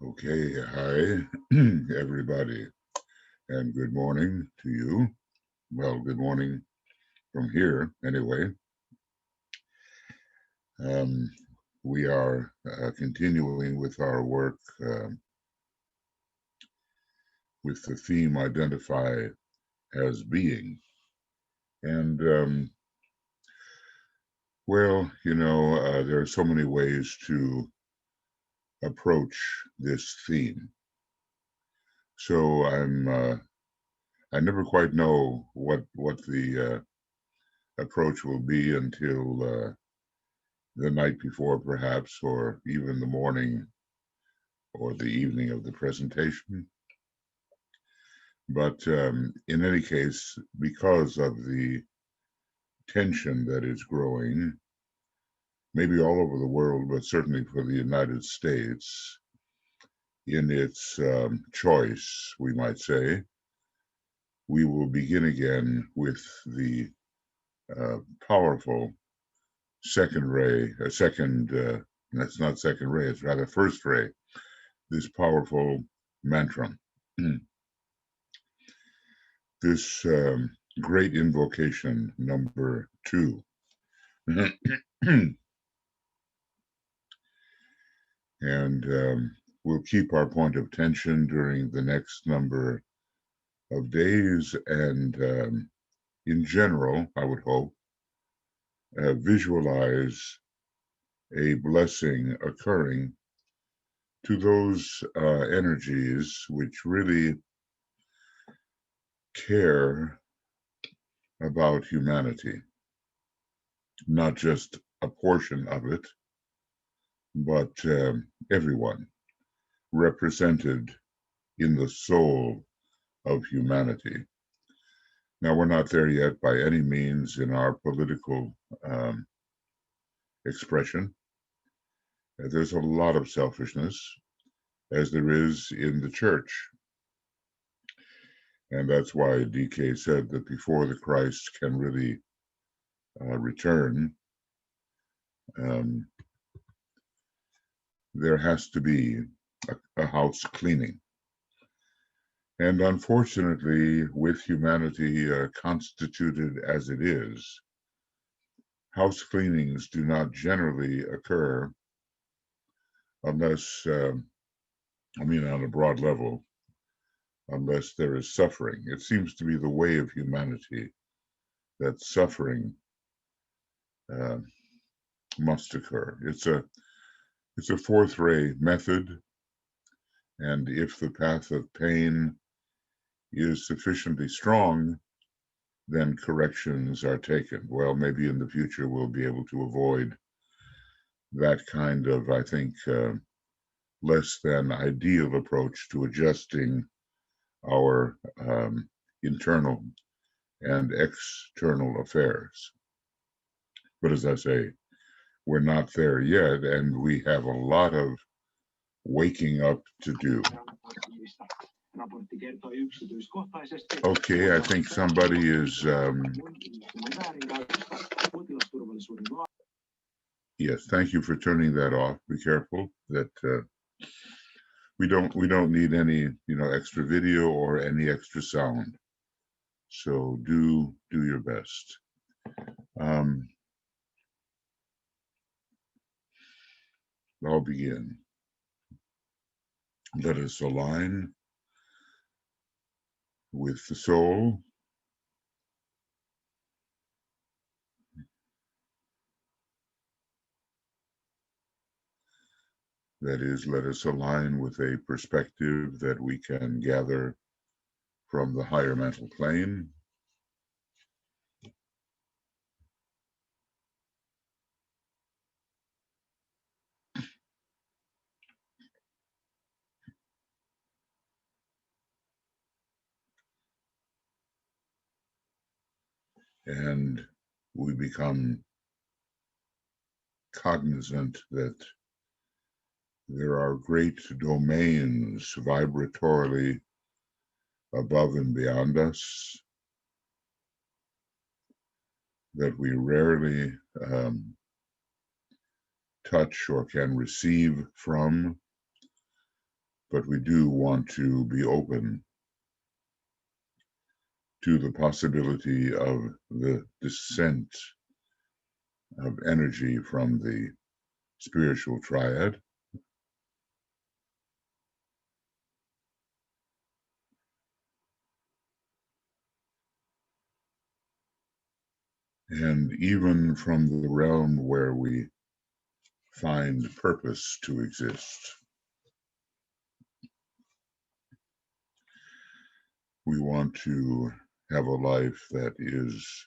Okay, hi, everybody, and good morning to you. Well, good morning from here, anyway. Um, we are continuing with our work with the theme identify as being. And, there are so many ways to approach this theme. So I never quite know what the approach will be until the night before, perhaps, or even the morning or the evening of the presentation. But in any case, because of the tension that is growing, maybe all over the world, but certainly for the United States, in its choice, we might say, we will begin again with the powerful second ray, that's not second ray, it's rather first ray, this powerful mantra. This great invocation number 2. And we'll keep our point of tension during the next number of days and in general, I would hope, visualize a blessing occurring to those energies which really care about humanity, not just a portion of it, but everyone represented in the soul of humanity. Now, we're not there yet by any means in our political expression. There's a lot of selfishness, as there is in the church. And that's why DK said that before the Christ can really return, um, there has to be a house cleaning. And unfortunately, with humanity constituted as it is, house cleanings do not generally occur unless, on a broad level, unless there is suffering. It seems to be the way of humanity that suffering uh, must occur. It's a fourth ray method, and if the path of pain is sufficiently strong, then corrections are taken. Well, maybe in the future we'll be able to avoid that kind of, I think, less than ideal approach to adjusting our internal and external affairs. But as I say, we're not there yet, and we have a lot of waking up to do. Okay, I think somebody is. Yes, thank you for turning that off. Be careful that we don't need any extra video or any extra sound. So do your best. I'll begin. Let us align with the soul. That is, let us align with a perspective that we can gather from the higher mental plane. And we become cognizant that there are great domains vibratorily above and beyond us that we rarely touch or can receive from, but we do want to be open to the possibility of the descent of energy from the spiritual triad. And even from the realm where we find purpose to exist. We want to have a life that is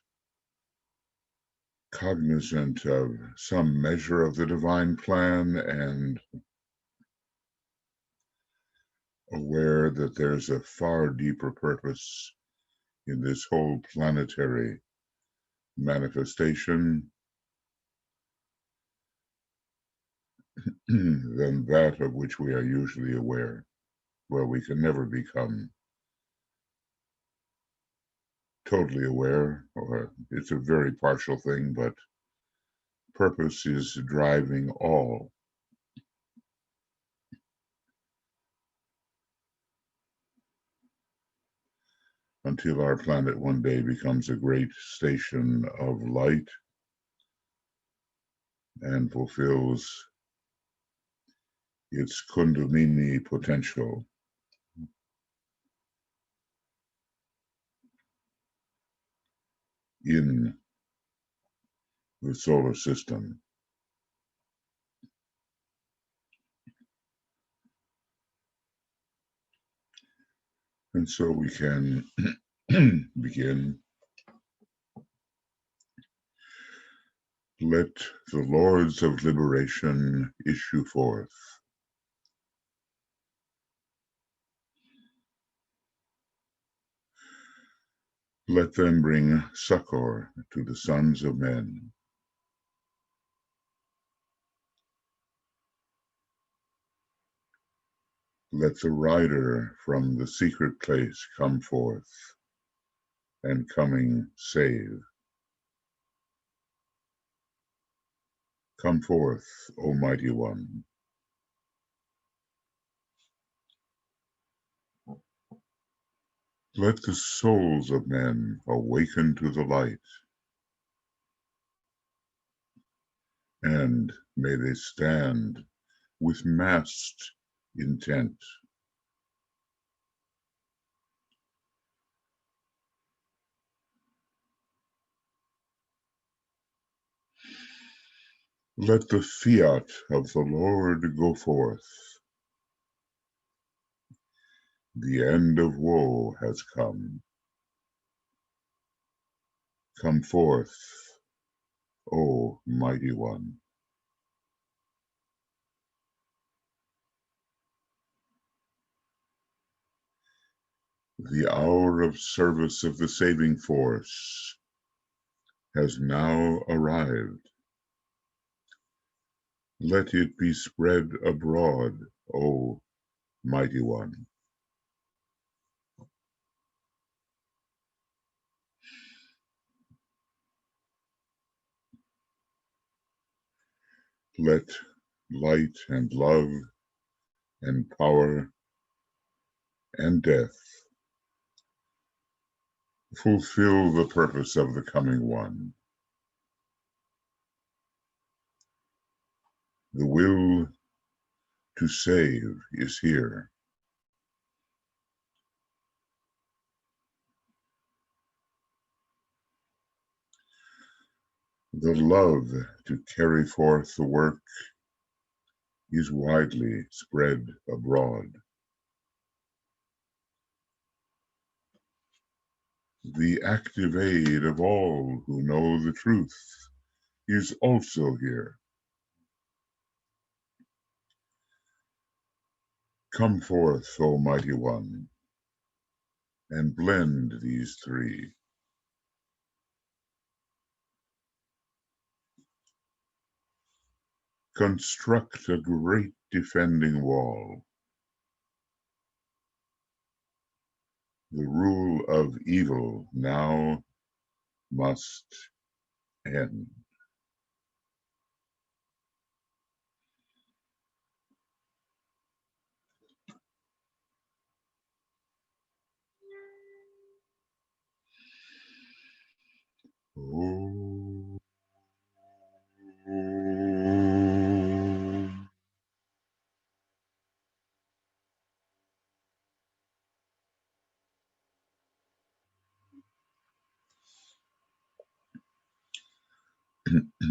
cognizant of some measure of the divine plan and aware that there's a far deeper purpose in this whole planetary manifestation than that of which we are usually aware. Well, we can never become totally aware, or it's a very partial thing, but purpose is driving all. Until our planet one day becomes a great station of light and fulfills its Kundalini potential in the solar system. And so we can begin. Let the Lords of Liberation issue forth. Let them bring succor to the sons of men. Let the rider from the secret place come forth, and coming save. Come forth, O Mighty One. Let the souls of men awaken to the light, and may they stand with massed intent. Let the fiat of the Lord go forth. The end of woe has come. Come forth, O Mighty One. The hour of service of the saving force has now arrived. Let it be spread abroad, O Mighty One. Let light and love and power and death fulfill the purpose of the coming one. The will to save is here. The love to carry forth the work is widely spread abroad. The active aid of all who know the truth is also here. Come forth, O Mighty One, and blend these three. Construct a great defending wall. The rule of evil now must end.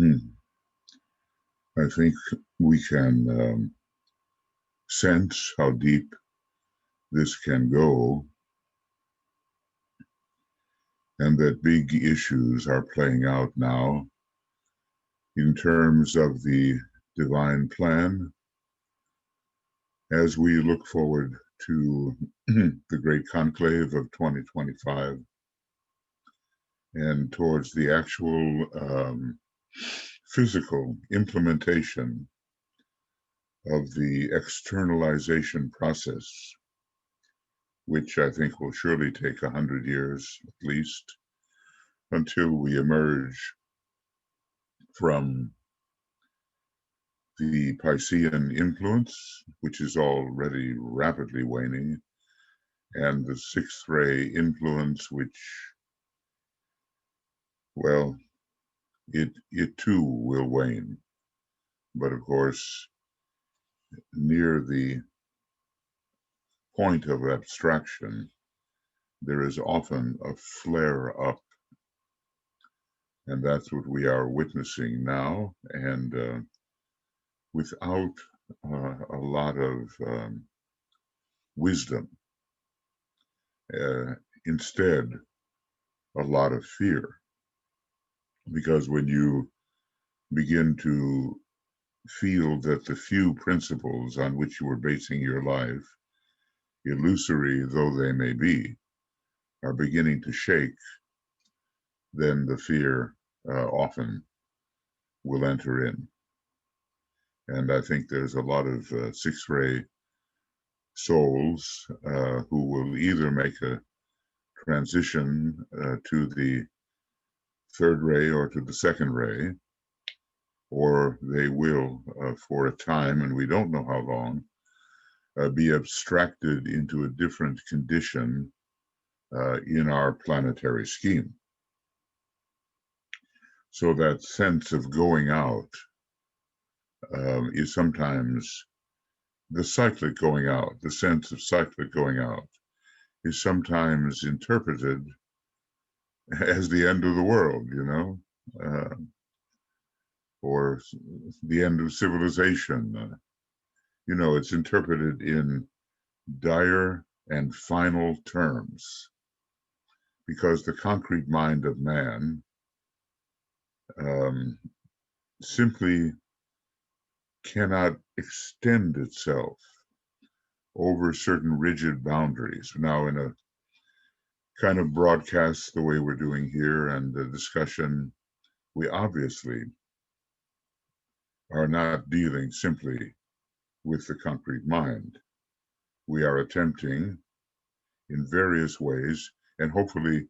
I think we can sense how deep this can go, and that big issues are playing out now in terms of the divine plan as we look forward to the great conclave of 2025 and towards the actual physical implementation of the externalization process, which I think will surely take 100 years at least until we emerge from the Piscean influence, which is already rapidly waning, and the sixth ray influence, which, well, it too will wane. But of course, near the point of abstraction, there is often a flare up, and that's what we are witnessing now. And without a lot of wisdom, instead, a lot of fear. Because when you begin to feel that the few principles on which you are basing your life, illusory though they may be, are beginning to shake, then the fear often will enter in. And I think there's a lot of sixth ray souls who will either make a transition to the third ray or to the second ray, or they will, for a time, and we don't know how long, be abstracted into a different condition in our planetary scheme. So that sense of going out is sometimes the cyclic going out, the sense of cyclic going out is sometimes interpreted as the end of the world, or the end of civilization. It's interpreted in dire and final terms because the concrete mind of man simply cannot extend itself over certain rigid boundaries. Now, in a kind of broadcast the way we're doing here and the discussion, we obviously are not dealing simply with the concrete mind. We are attempting in various ways, and hopefully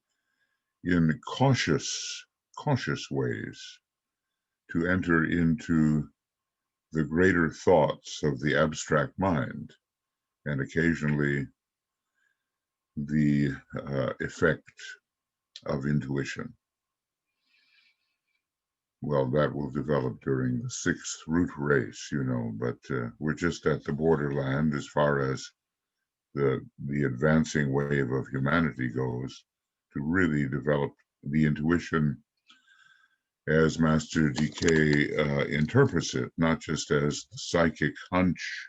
in cautious ways, to enter into the greater thoughts of the abstract mind, and occasionally the effect of intuition. Well, that will develop during the sixth root race, but we're just at the borderland as far as the advancing wave of humanity goes to really develop the intuition as Master DK interprets it, not just as the psychic hunch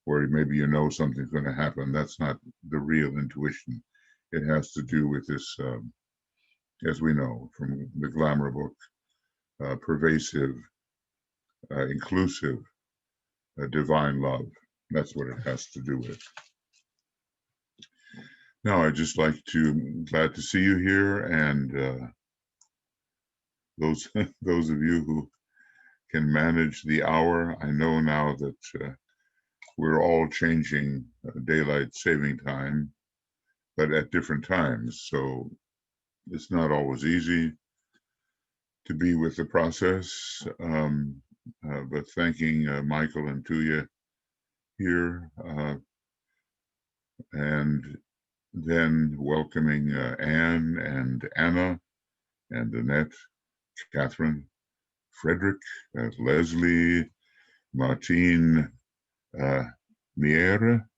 where maybe something's going to happen. That's not the real intuition. It has to do with this, as we know from the glamour book, pervasive, inclusive, divine love. That's what it has to do with. Now, I'd just glad to see you here, and those of you who can manage the hour. I know now that we're all changing daylight saving time, but at different times. So it's not always easy to be with the process. But thanking Michael and Tuya here, and then welcoming Anne and Anna and Annette, Catherine, Frederick, Leslie, Martine, Miera.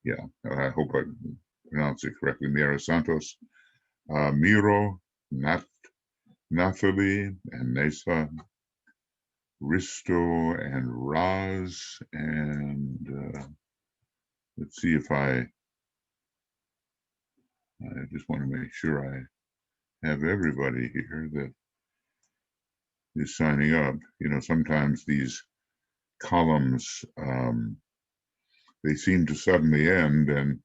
Yeah, I hope I pronounced it correctly. Miera Santos, Miro, Nathalie, and Nesa, Risto and Raz, and let's see if I just want to make sure I have everybody here that is signing up. You know, sometimes these columns, they seem to suddenly end and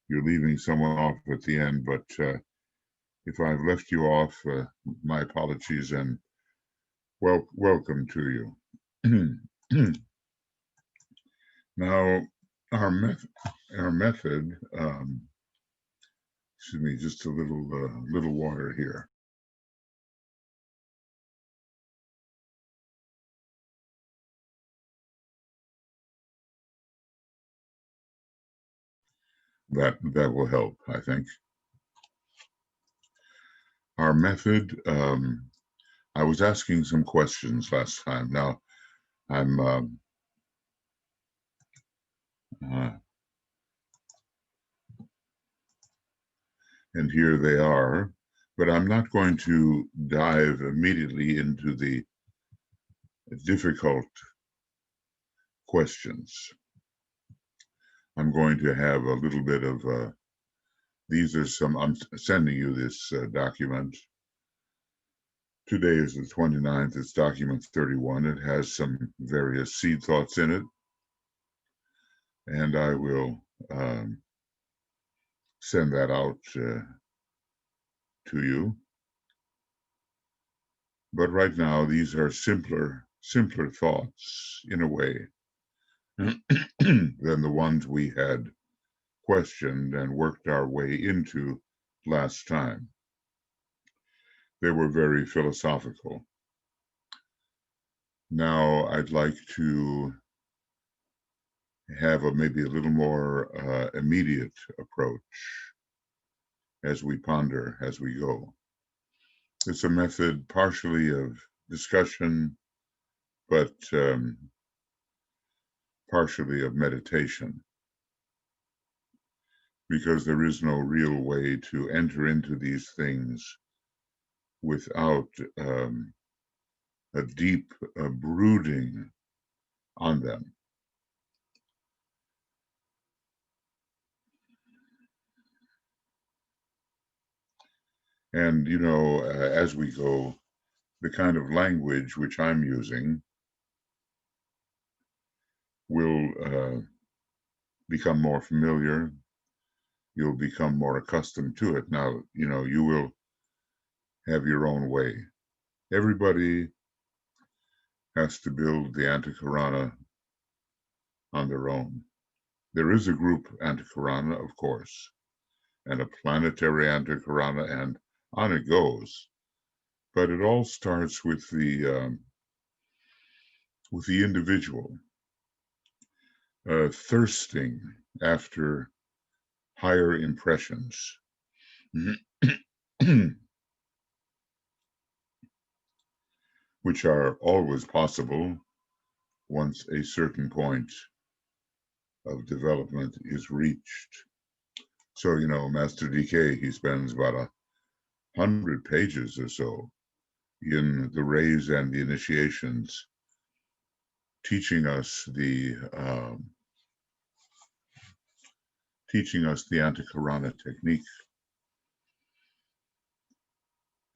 you're leaving someone off at the end, but if I've left you off, my apologies and welcome to you. Now, our method, excuse me, just a little water here. That will help, I think. Our method, I was asking some questions last time. Now, I'm and here they are, but I'm not going to dive immediately into the difficult questions. I'm going to have a little bit of, these are some, I'm sending you this document. Today is the 29th, it's document 31. It has some various seed thoughts in it. And I will send that out to you. But right now, these are simpler thoughts in a way than the ones we had questioned and worked our way into last time. They were very philosophical. Now I'd like to have maybe a little more immediate approach as we ponder, as we go. It's a method partially of discussion, but partially of meditation, because there is no real way to enter into these things without a deep brooding on them. And, you know, as we go, the kind of language which I'm using will become more familiar. You'll become more accustomed to it. Now, you know, you will have your own way. Everybody has to build the Antakarana on their own. There is a group Antakarana, of course, and a planetary Antakarana, and on it goes. But it all starts with the individual thirsting after higher impressions, which are always possible once a certain point of development is reached. So, you know, Master DK, he spends about 100 pages or so in the rays and the initiations, teaching us the Antakarana technique.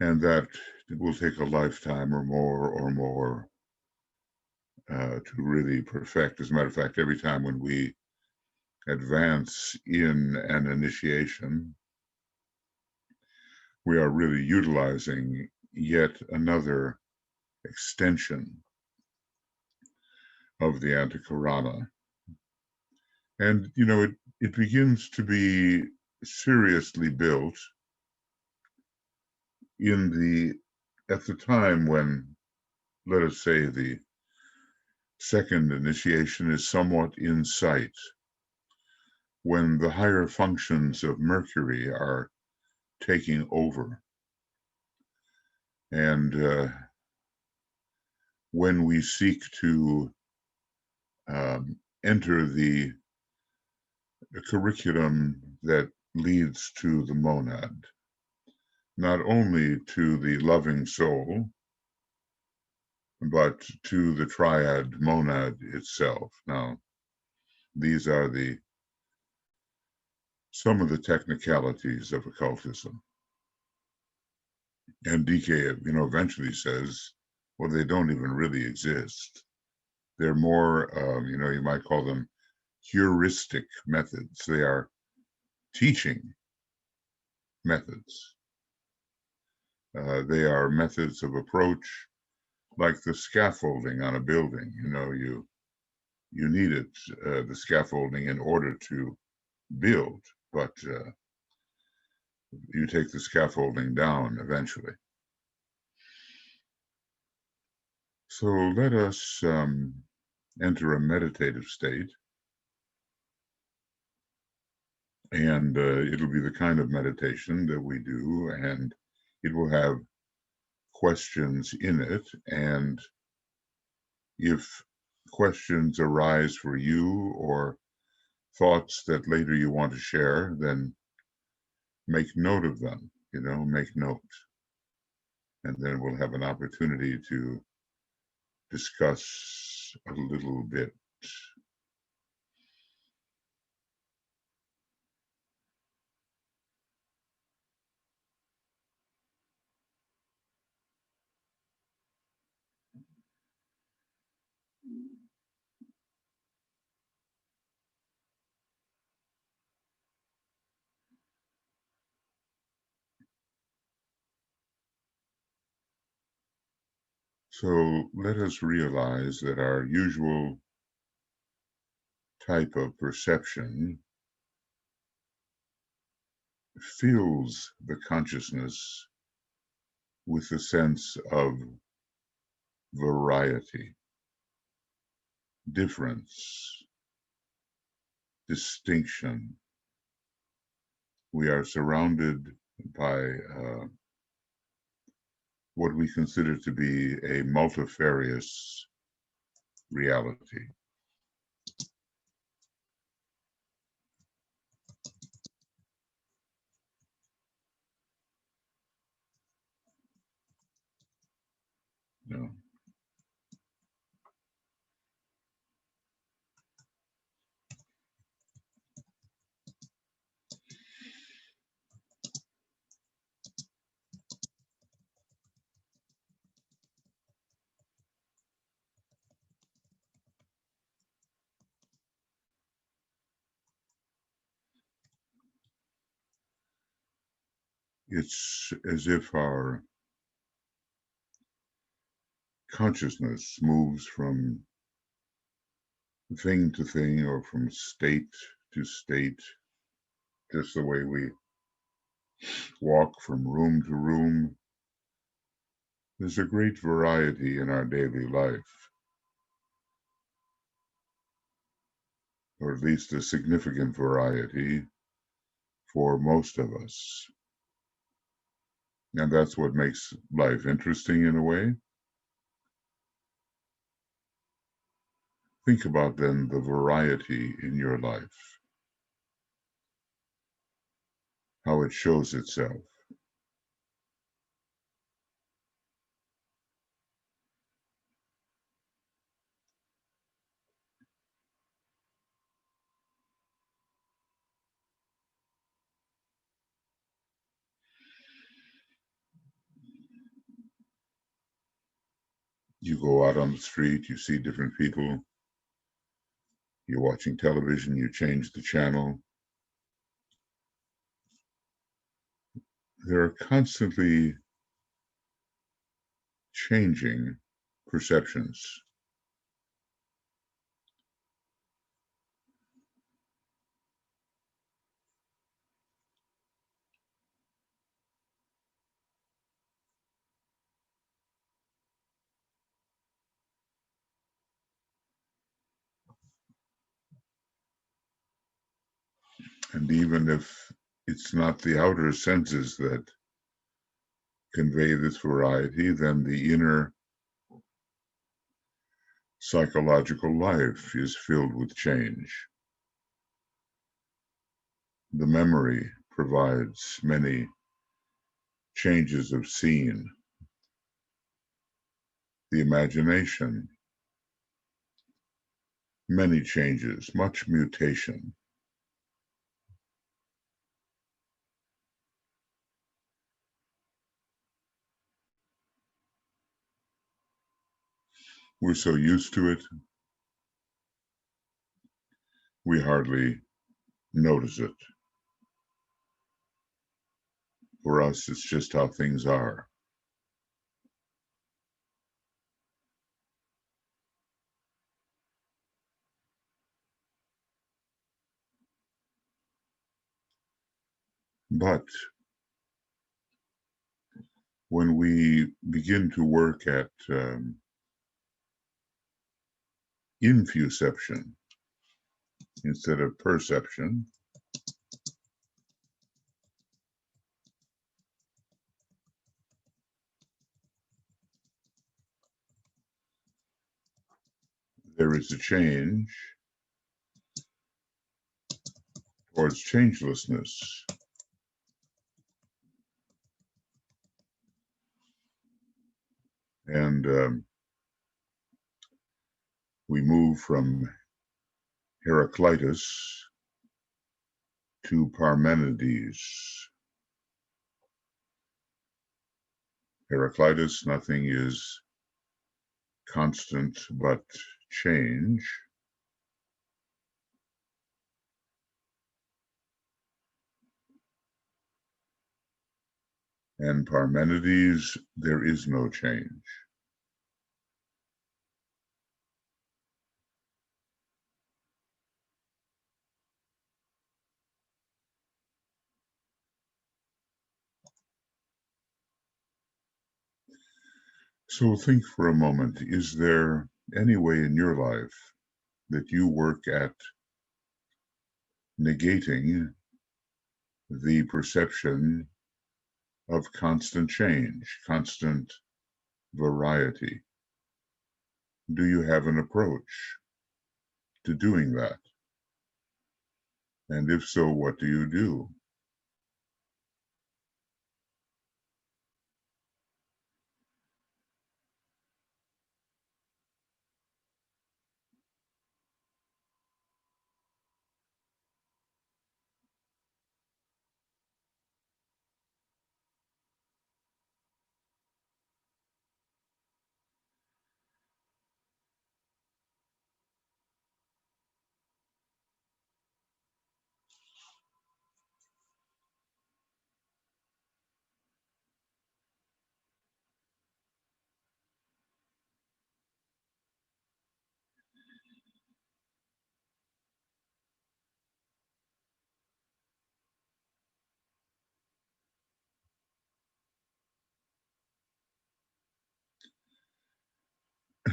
And that will take a lifetime or more to really perfect. As a matter of fact, every time when we advance in an initiation, we are really utilizing yet another extension of the Antakarana. And, you know, it begins to be seriously built at the time when, let us say, the second initiation is somewhat in sight, when the higher functions of Mercury are taking over. And when we seek to enter the curriculum that leads to the monad, not only to the loving soul, but to the triad monad itself. Now, these are some of the technicalities of occultism. And DK, eventually says, well, they don't even really exist. They're more, you might call them heuristic methods. They are teaching methods. They are methods of approach, like the scaffolding on a building. You need it, the scaffolding, in order to build, but you take the scaffolding down eventually. So let us enter a meditative state, and it'll be the kind of meditation that we do, and it will have questions in it. And if questions arise for you or thoughts that later you want to share, then make note of them, make note. And then we'll have an opportunity to discuss a little bit. So let us realize that our usual type of perception fills the consciousness with a sense of variety, difference, distinction. We are surrounded by what we consider to be a multifarious reality. No. It's as if our consciousness moves from thing to thing or from state to state, just the way we walk from room to room. There's a great variety in our daily life, or at least a significant variety for most of us. And that's what makes life interesting in a way. Think about then the variety in your life, how it shows itself. You go out on the street, you see different people, you're watching television, you change the channel. There are constantly changing perceptions. And even if it's not the outer senses that convey this variety, then the inner psychological life is filled with change. The memory provides many changes of scene. the imagination, many changes, much mutation. We're so used to it, we hardly notice it. For us, it's just how things are. But when we begin to work at infuception instead of perception, there is a change towards changelessness. And we move from Heraclitus to Parmenides. Heraclitus, nothing is constant but change. And Parmenides, there is no change. So think for a moment, is there any way in your life that you work at negating the perception of constant change, constant variety? Do you have an approach to doing that? And if so, what do you do?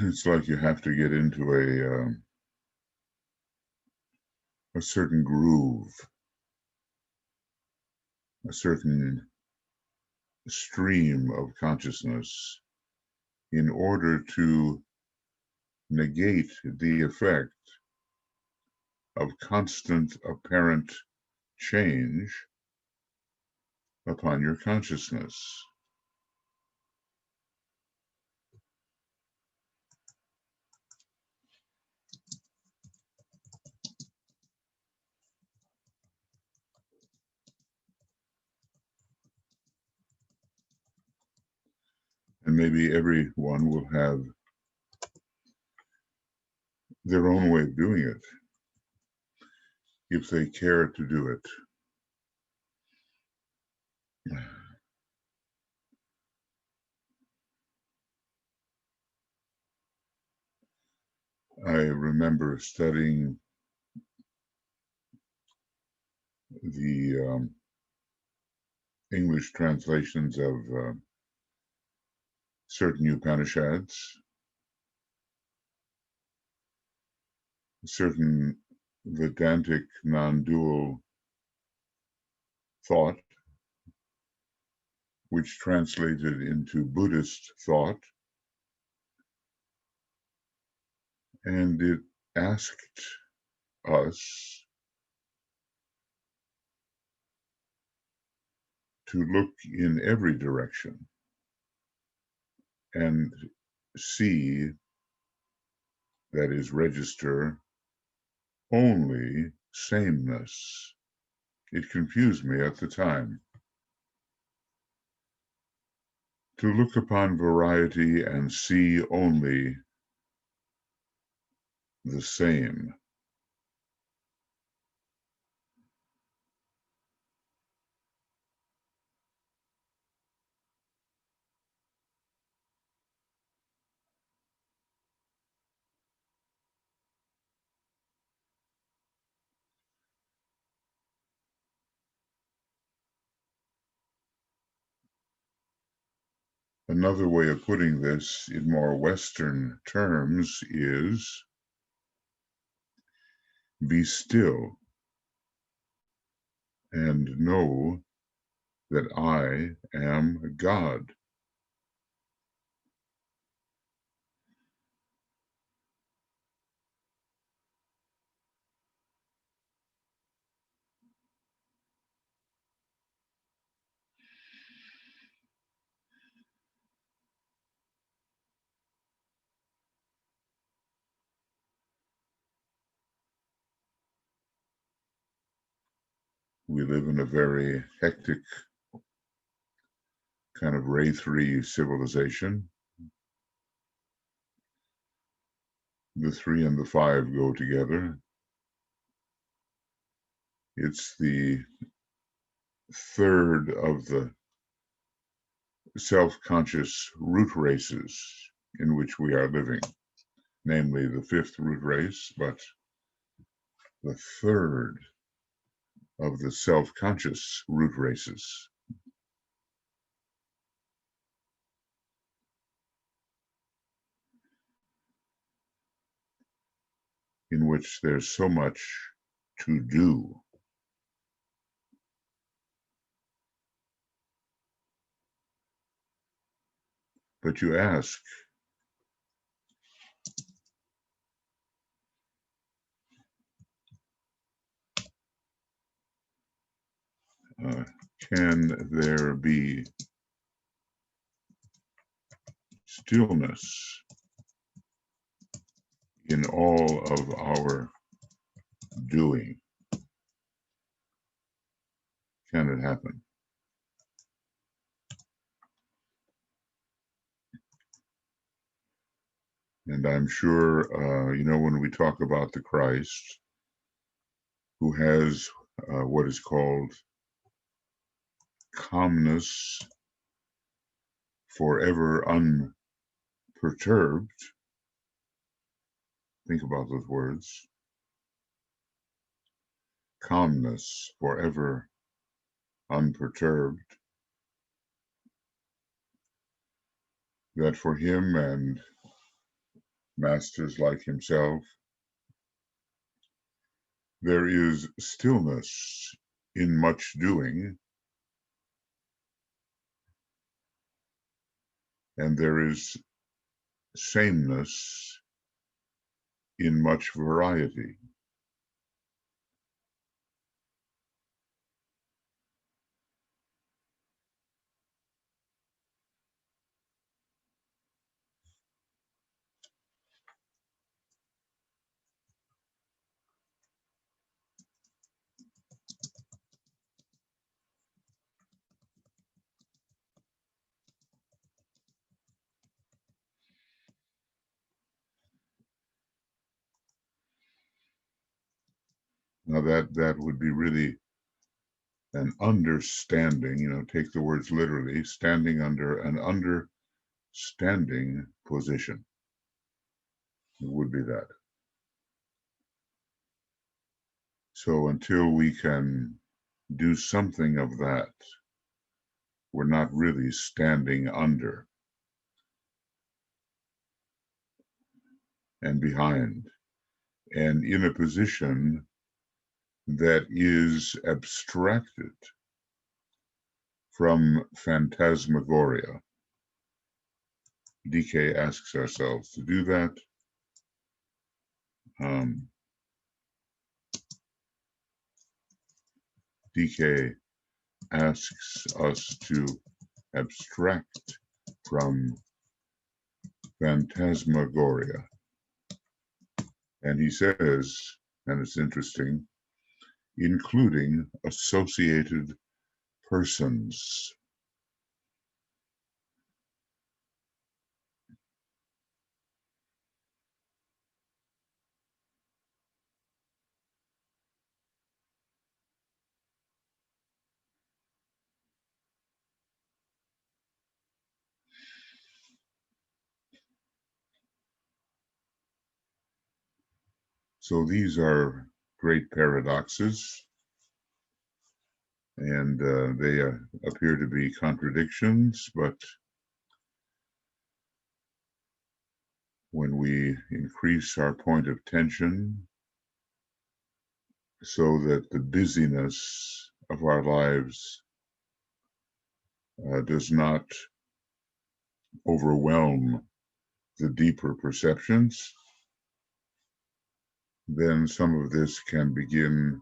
It's like you have to get into a certain groove, a certain stream of consciousness in order to negate the effect of constant apparent change upon your consciousness. And maybe everyone will have their own way of doing it if they care to do it. I remember studying the English translations of certain Upanishads, certain Vedantic non-dual thought, which translated into Buddhist thought, and it asked us to look in every direction and see, that is, register only sameness. It confused me at the time. To look upon variety and see only the same. Another way of putting this in more Western terms is be still and know that I am God. We live in a very hectic kind of Ray 3 civilization. The 3 and the 5 go together. It's the third of the self-conscious root races in which we are living, namely the 5th root race, but the third of the self-conscious root races. In which there's so much to do. But you ask, can there be stillness in all of our doing? Can it happen? And I'm sure, when we talk about the Christ, who has what is called calmness, forever unperturbed. Think about those words. Calmness, forever unperturbed. That for him and masters like himself, there is stillness in much doing, and there is sameness in much variety. Now that would be really an understanding, take the words literally, standing under an understanding position. It would be that. So until we can do something of that, we're not really standing under and behind and in a position that is abstracted from phantasmagoria. DK asks ourselves to do that. DK asks us to abstract from phantasmagoria. And he says, and it's interesting, including associated persons. So these are great paradoxes, and they appear to be contradictions, but when we increase our point of tension so that the busyness of our lives does not overwhelm the deeper perceptions, then some of this can begin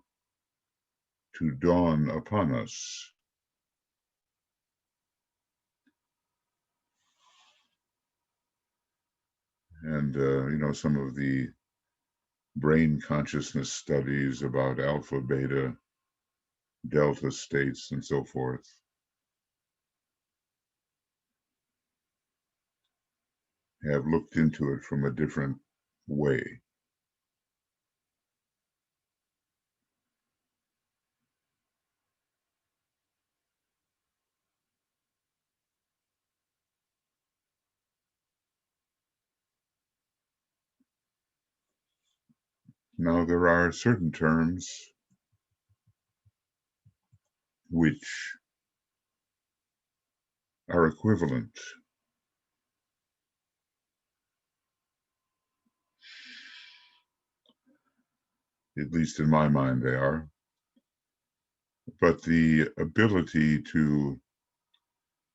to dawn upon us. And, some of the brain consciousness studies about alpha, beta, delta states, and so forth have looked into it from a different way. Now, there are certain terms which are equivalent. At least in my mind, they are. But the ability to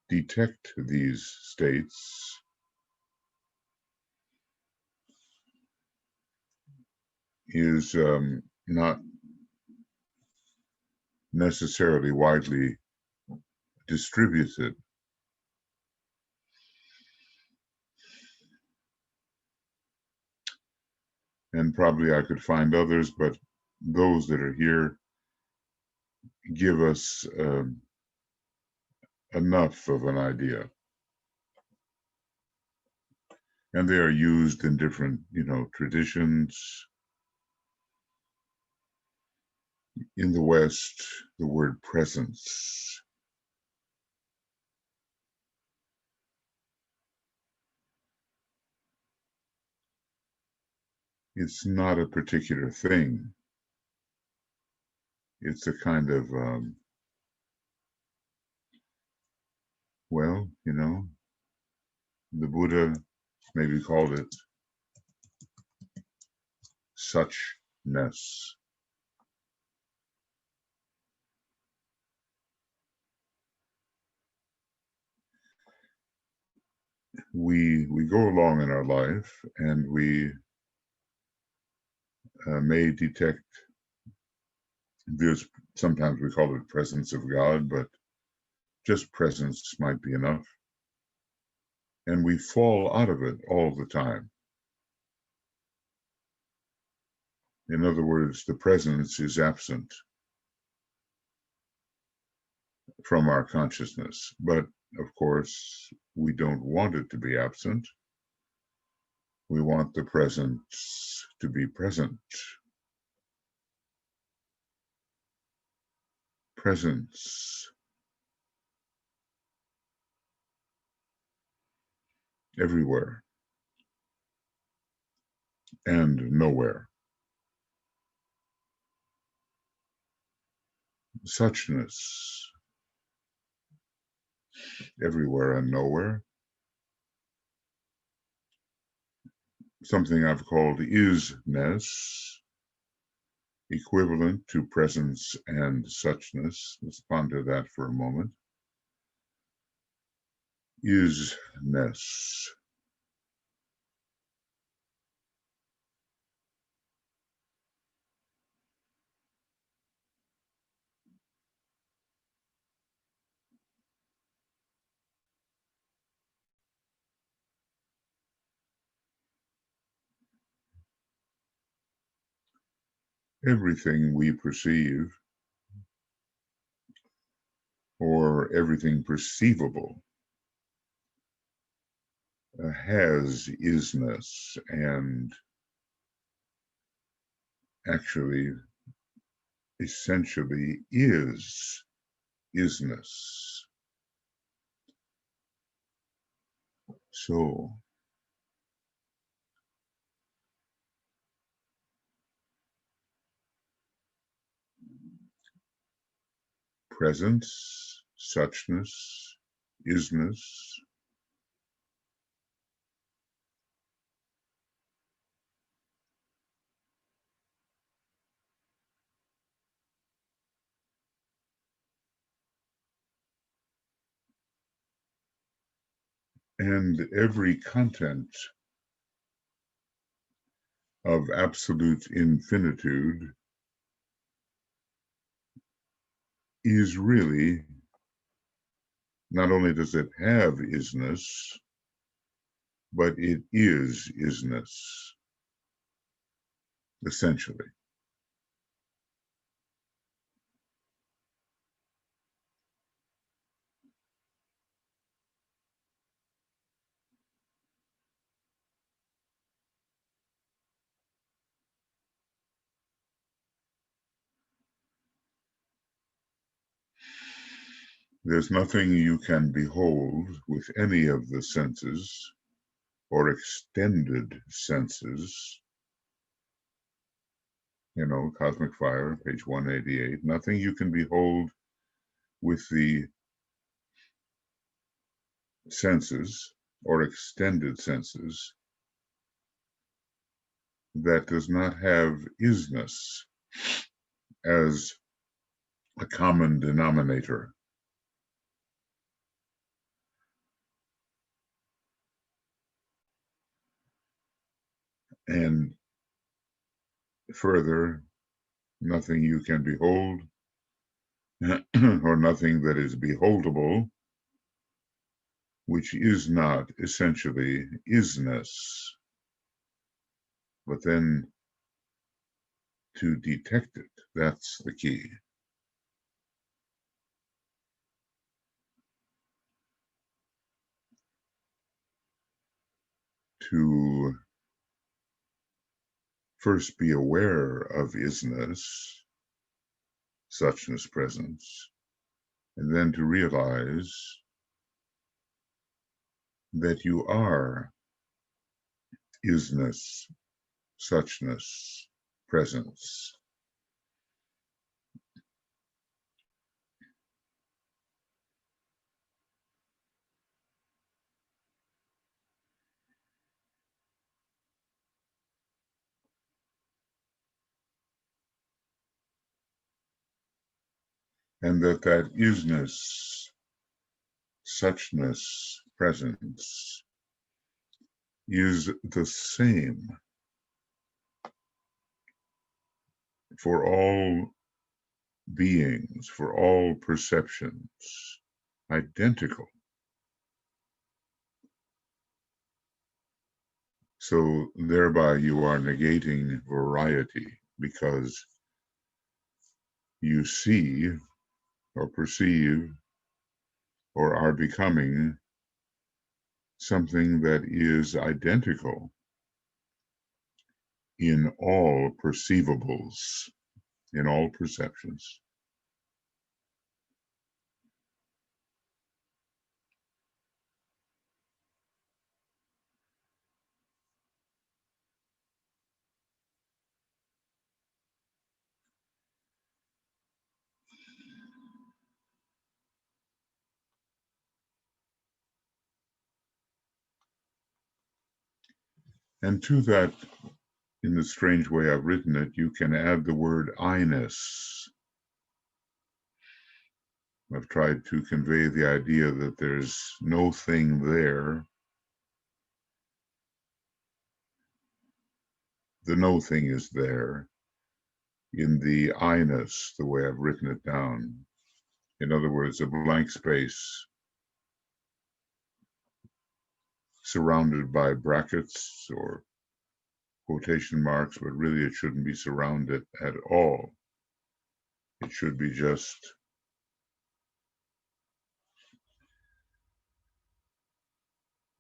detect these states is not necessarily widely distributed. And probably I could find others, but those that are here give us enough of an idea. And they are used in different, traditions. In the West, the word presence. It's not a particular thing. It's a kind of, the Buddha maybe called it suchness. We go along in our life and we may detect this. Sometimes we call it presence of God, but just presence might be enough. And we fall out of it all the time. In other words, the presence is absent from our consciousness. But of course, we don't want it to be absent. We want the presence to be present. Presence everywhere and nowhere. Suchness everywhere and nowhere. Something I've called ISNESS, equivalent to presence and suchness. Let's ponder that for a moment. ISNESS. everything we perceive, or everything perceivable, has isness and actually essentially is isness. So presence, suchness, isness, and every content of absolute infinitude is really, not only does it have isness, but it is isness, essentially. There's nothing you can behold with any of the senses or extended senses. Cosmic Fire, page 188. Nothing you can behold with the senses or extended senses that does not have isness as a common denominator. And further, nothing you can behold or nothing that is beholdable, which is not essentially isness. But then to detect it, that's the key. To first be aware of isness, suchness, presence, and then to realize that you are isness, suchness, presence. And that isness, suchness, presence is the same for all beings, for all perceptions, identical. So thereby you are negating variety, because you see or perceive or are becoming something that is identical in all perceivables, in all perceptions. And to that, in the strange way I've written it, you can add the word I-ness. I've tried to convey the idea that there's no thing there. The no thing is there in the I-ness, the way I've written it down. In other words, a blank space surrounded by brackets or quotation marks, but really it shouldn't be surrounded at all. It should be just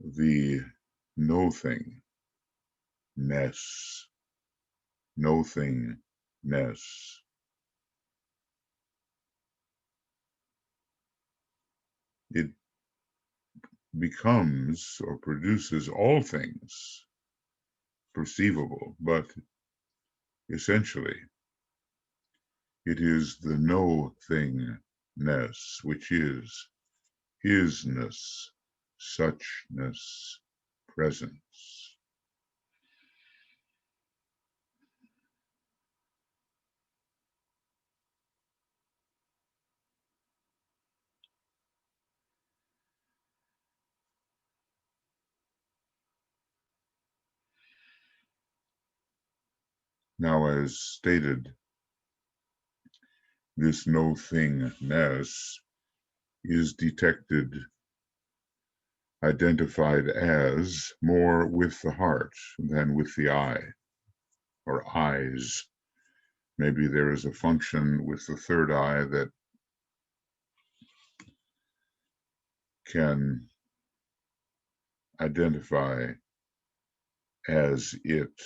the no-thingness, no-thingness. It becomes or produces all things perceivable, but essentially it is the no-thingness, which is isness, suchness, presence. Now, as stated, this no-thingness is detected, identified as more with the heart than with the eye or eyes. Maybe there is a function with the third eye that can identify as it,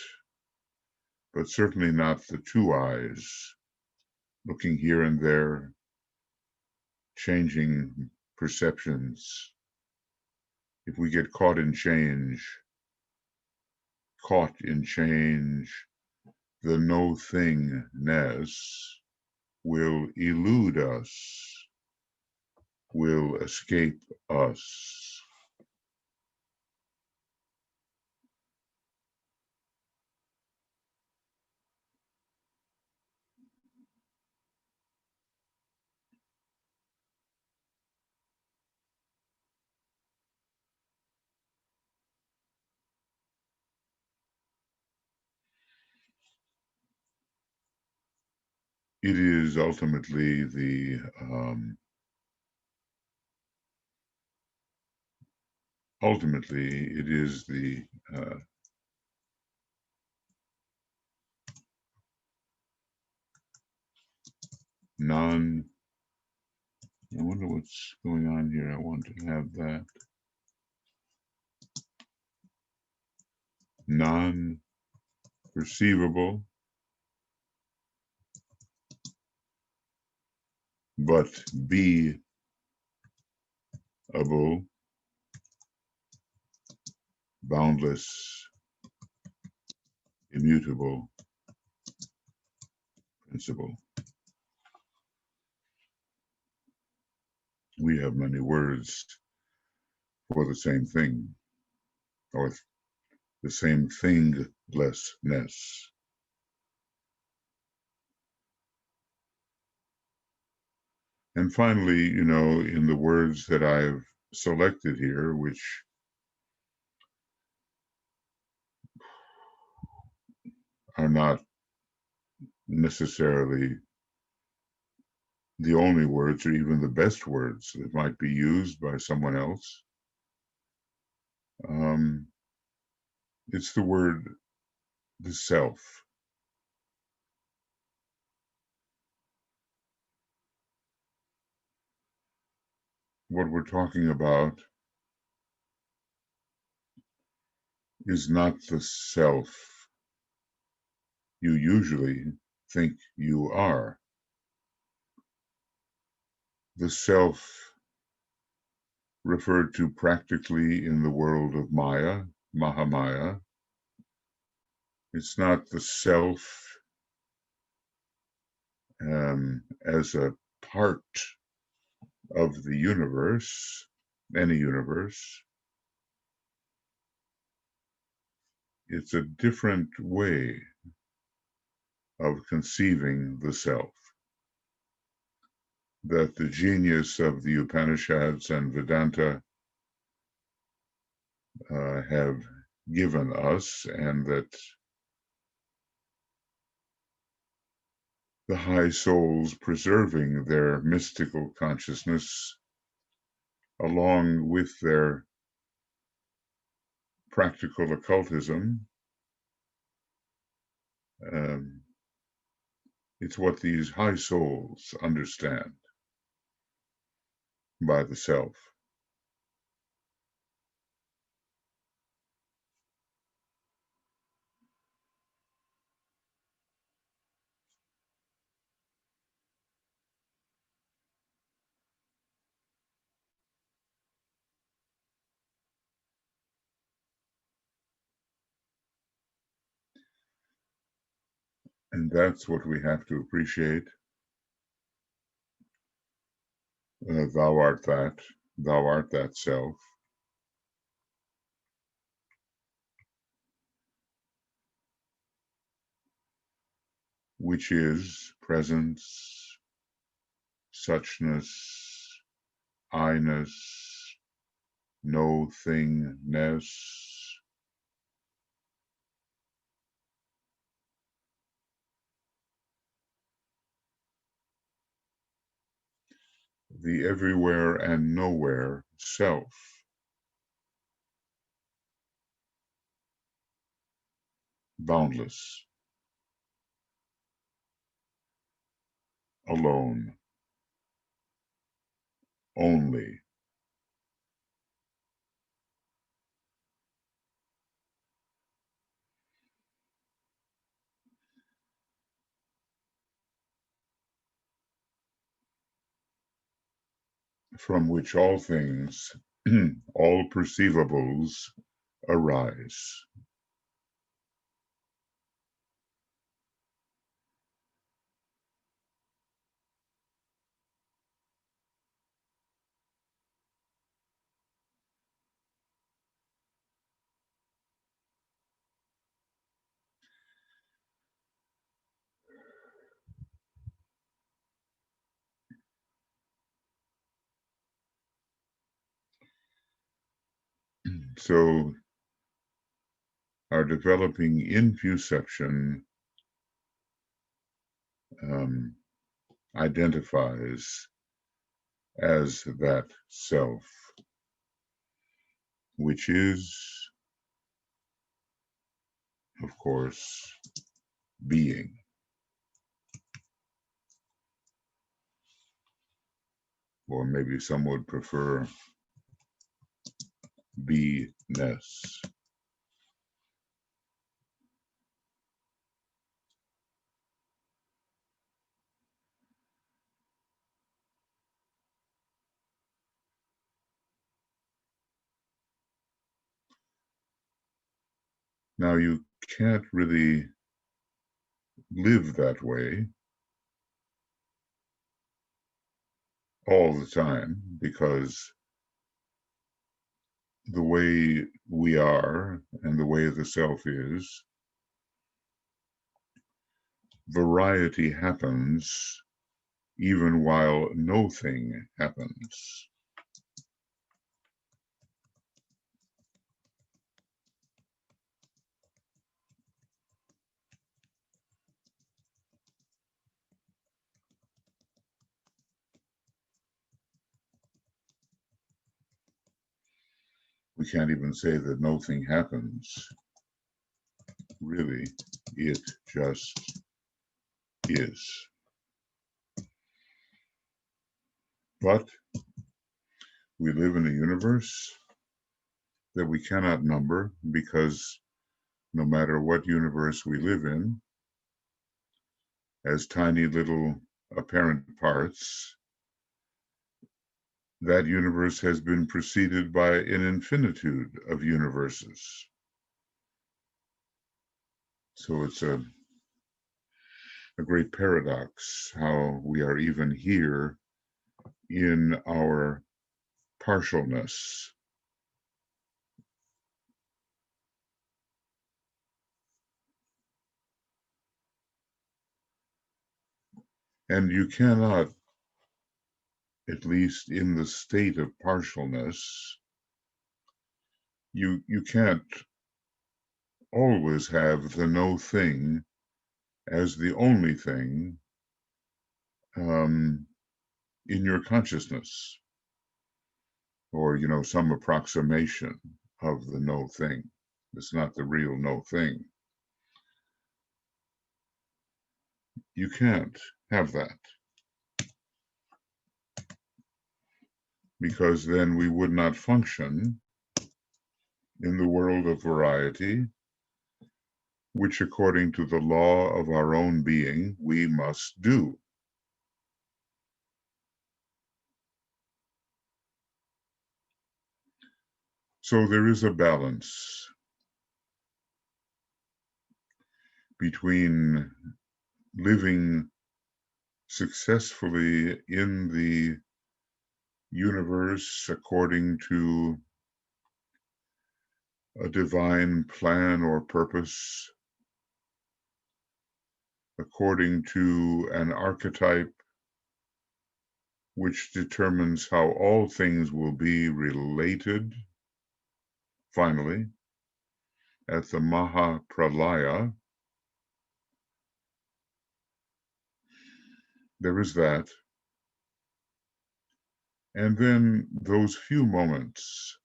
but certainly not the two eyes, looking here and there, changing perceptions. If we get caught in change, the no-thingness will elude us, will escape us. It is ultimately the non. I wonder what's going on here. I want to have that non-perceivable, but beable, boundless, immutable principle. We have many words for the same thing, or the same thinglessness. And finally, in the words that I've selected here, which are not necessarily the only words or even the best words that might be used by someone else, it's the word the self. What we're talking about is not the self you usually think you are. The self referred to practically in the world of Maya, Mahamaya. It's not the self as a part of the universe, any universe. It's a different way of conceiving the self that the genius of the Upanishads and Vedanta have given us, and that the high souls preserving their mystical consciousness along with their practical occultism Um, it's what these high souls understand by the self. And that's what we have to appreciate. Thou art that self, which is presence, suchness, I-ness, no thingness, the everywhere and nowhere self, boundless, alone, only, from which all things, all perceivables arise. So our developing infusection um, identifies as that self, which is, of course, being, or maybe some would prefer be-ness. Now, you can't really live that way all the time because the way we are and the way the self is, variety happens even while no thing happens. We can't even say that no thing happens. Really, it just is. But we live in a universe that we cannot number because no matter what universe we live in, as tiny little apparent parts, that universe has been preceded by an infinitude of universes. So it's a great paradox how we are even here in our partialness. And you cannot, at least in the state of partialness, you can't always have the no thing as the only thing um, in your consciousness, or some approximation of the no thing. It's not the real no thing. You can't have that, because then we would not function in the world of variety, which according to the law of our own being, we must do. So there is a balance between living successfully in the universe according to a divine plan or purpose, according to an archetype which determines how all things will be related. Finally, at the Mahapralaya, there is that. And then those few moments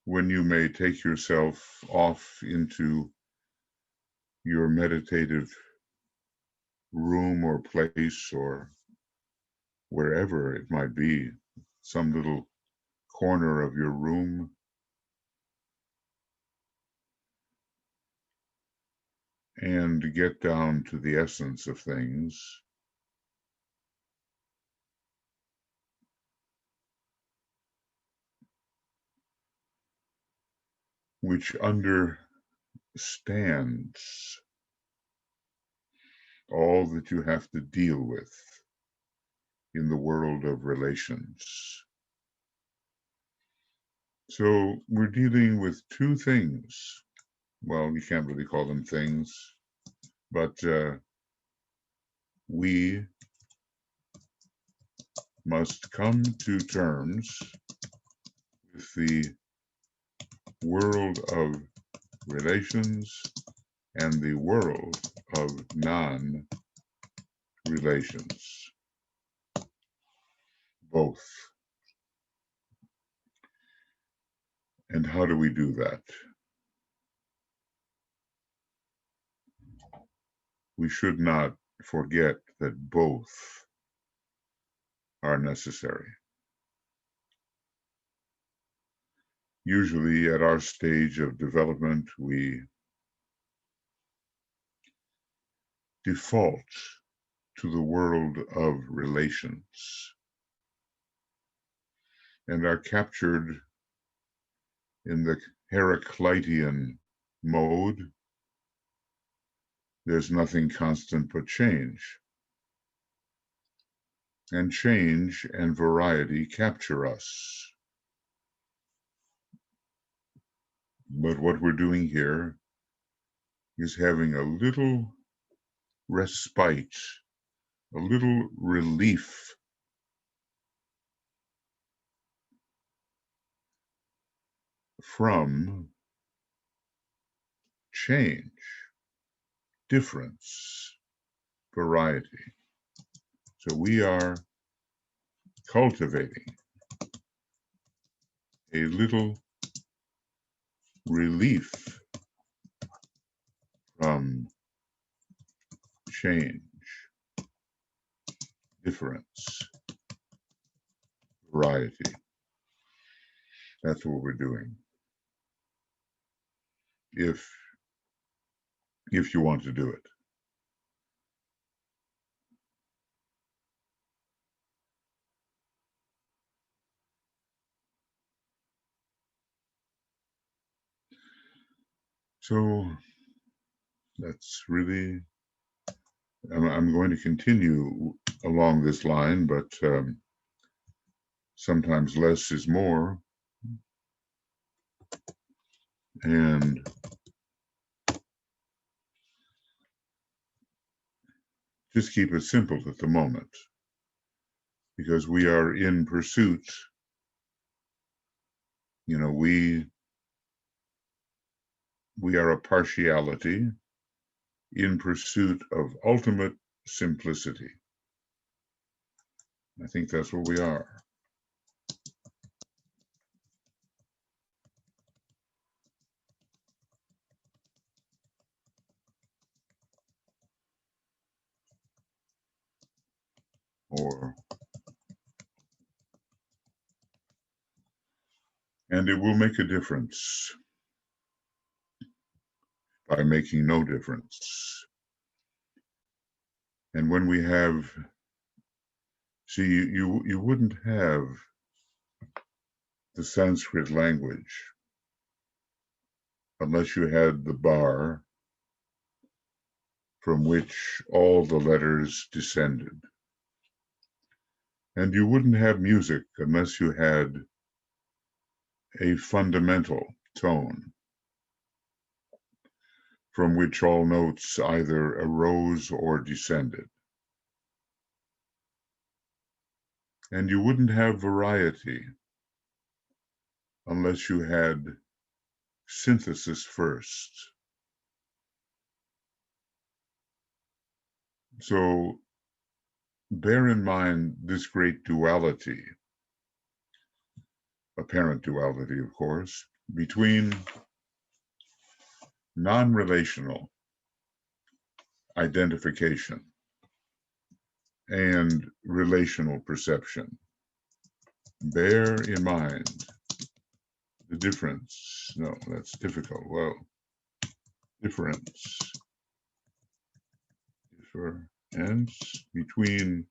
when you may take yourself off into your meditative room or place or wherever it might be, some little corner of your room, and get down to the essence of things, which understands all that you have to deal with in the world of relations. So we're dealing with two things. Well, you can't really call them things, but we must come to terms with the world of relations and the world of non-relations, both. And how do we do that? We should not forget that both are necessary. Usually at our stage of development, we default to the world of relations and are captured in the Heraclitean mode. There's nothing constant but change. And change and variety capture us. But what we're doing here is having a little respite, a little relief from change, difference, variety. So we are cultivating a little relief from change, difference, variety. That's what we're doing. If you want to do it. So that's really, I'm going to continue along this line, but sometimes less is more. And just keep it simple at the moment, because we are in pursuit. You know, we are a partiality in pursuit of ultimate simplicity. I think that's what we are. and it will make a difference by making no difference. And when we have, see, you wouldn't have the Sanskrit language unless you had the bar from which all the letters descended. And you wouldn't have music unless you had a fundamental tone from which all notes either arose or descended. And you wouldn't have variety unless you had synthesis first. So bear in mind this great duality, apparent duality, of course, between non-relational identification and relational perception. Bear in mind the difference. No, that's difficult. Well, difference between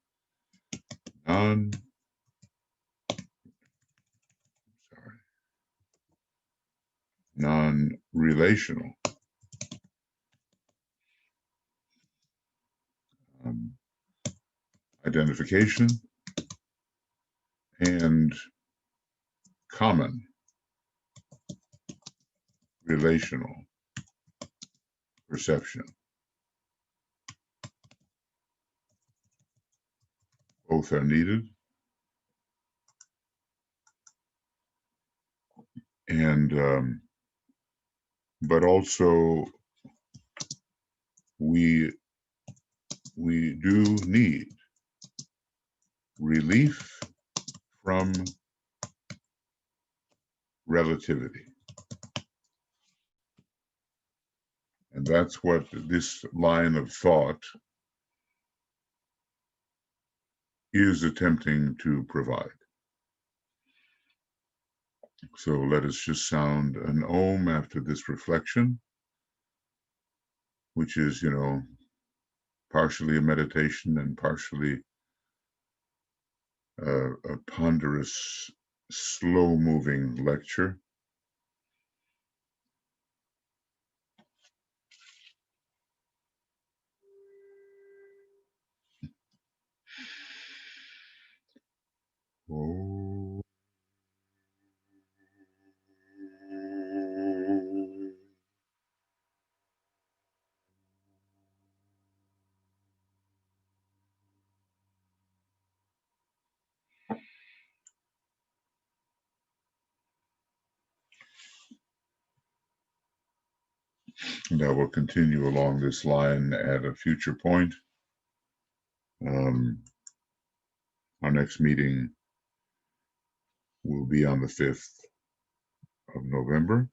non-relational identification and common relational perception. Both are needed. And but also we do need relief from relativity. And that's what this line of thought is attempting to provide. So let us just sound an Om after this reflection, which is, partially a meditation and partially a ponderous, slow-moving lecture. Oh. And I will continue along this line at a future point. Our next meeting will be on the 5th of November,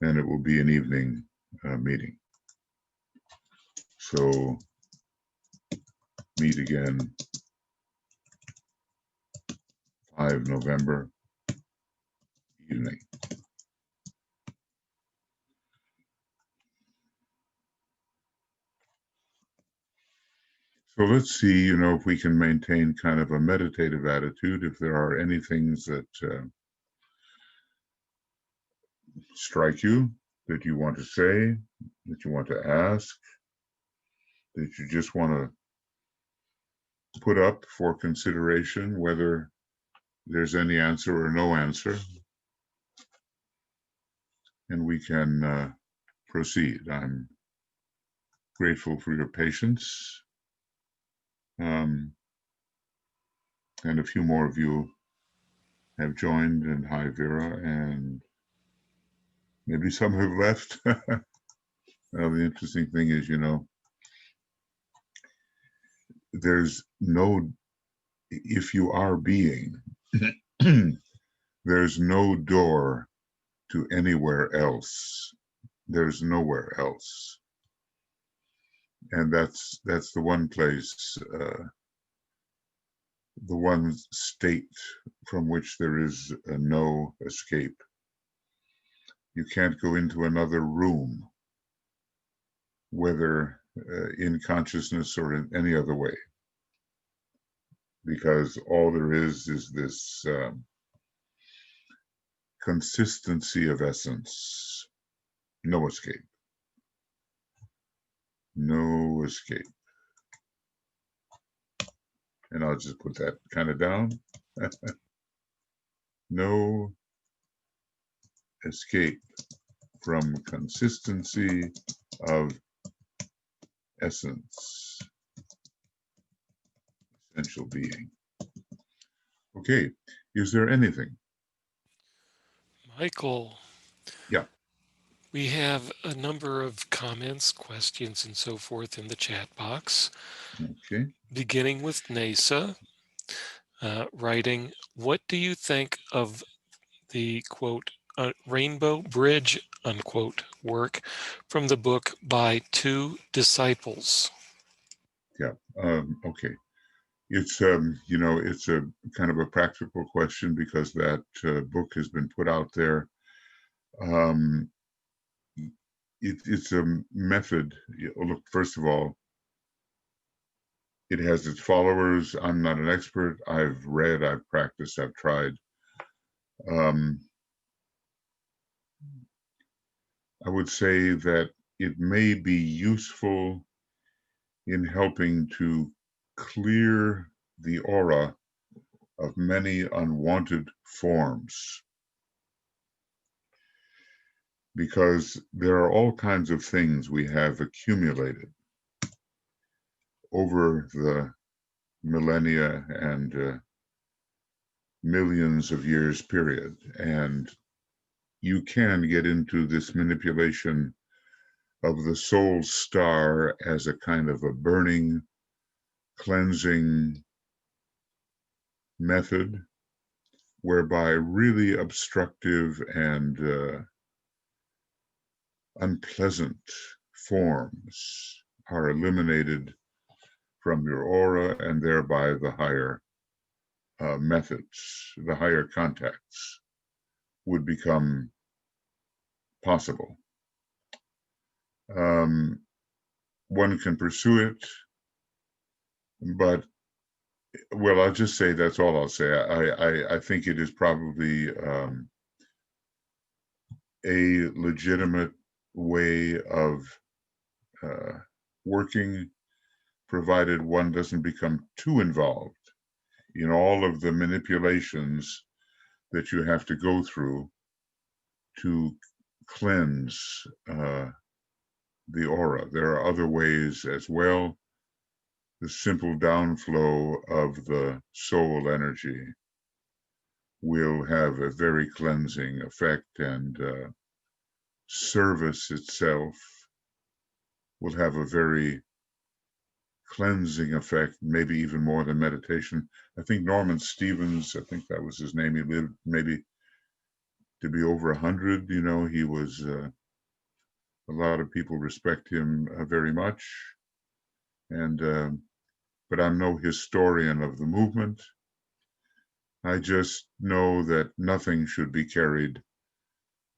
and it will be an evening meeting. So meet again 5 November evening. So let's see, if we can maintain kind of a meditative attitude, if there are any things that strike you, that you want to say, that you want to ask, that you just want to put up for consideration, whether there's any answer or no answer, and we can proceed. I'm grateful for your patience. And a few more of you have joined, and hi Vera, and maybe some have left. Well, the interesting thing is, there's no, if you are being, there's no door to anywhere else. There's nowhere else. And that's the one place the one state from which there is no escape. You can't go into another room, whether in consciousness or in any other way, because all there is this consistency of essence. No escape. No escape. And I'll just put that kind of down. No escape from consistency of essence, essential being. Okay, is there anything? Michael, Yeah. we have a number of comments, questions, and so forth in the chat box, Okay. beginning with NASA writing, "What do you think of the quote, Rainbow Bridge, unquote, work from the book by two disciples?" Yeah. Okay. It's it's a kind of a practical question because that book has been put out there. Um, it's a method. Look, first of all, it has its followers. I'm not an expert. I've read, I've practiced, I've tried. Um, I would say that it may be useful in helping to clear the aura of many unwanted forms, because there are all kinds of things we have accumulated over the millennia and millions of years period. And you can get into this manipulation of the soul star as a kind of a burning, cleansing method, whereby really obstructive and unpleasant forms are eliminated from your aura, and thereby the higher methods, the higher contacts would become possible. Um, one can pursue it, but well, I'll just say that's all I'll say. I think it is probably a legitimate way of uh, working, provided one doesn't become too involved in all of the manipulations that you have to go through to cleanse the aura. There are other ways as well. The simple downflow of the soul energy will have a very cleansing effect, and service itself will have a very cleansing effect, maybe even more than meditation. I think Norman Stevens, I think that was his name, he lived maybe to be over 100. He was, a lot of people respect him very much. And, but I'm no historian of the movement. I just know that nothing should be carried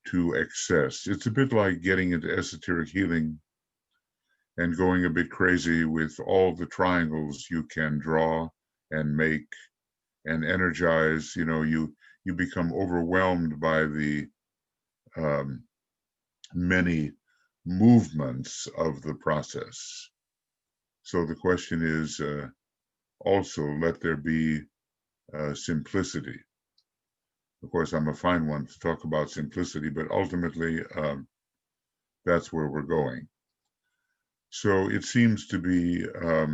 to excess. It's a bit like getting into esoteric healing and going a bit crazy with all the triangles you can draw and make and energize. You become overwhelmed by the um, many movements of the process. So the question is, also, let there be simplicity. Of course, I'm a fine one to talk about simplicity, but ultimately, that's where we're going. So it seems to be a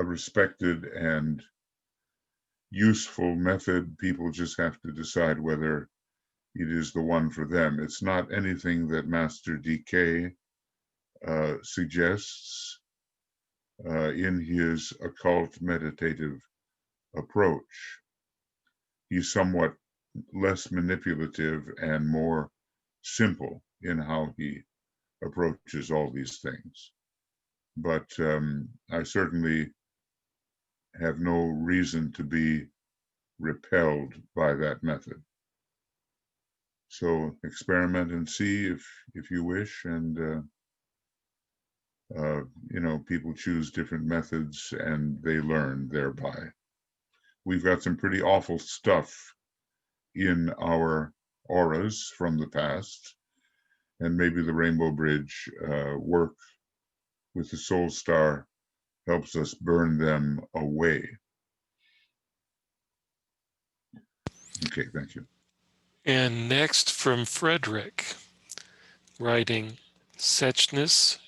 respected and useful method. People just have to decide whether it is the one for them. It's not anything that Master DK suggests in his occult meditative approach. He's somewhat less manipulative and more simple in how he approaches all these things. But I certainly have no reason to be repelled by that method. So experiment and see if you wish, and people choose different methods and they learn thereby. We've got some pretty awful stuff in our auras from the past, and maybe the Rainbow Bridge work with the Soul Star helps us burn them away. Okay, thank you. And next from Frederick, writing suchness,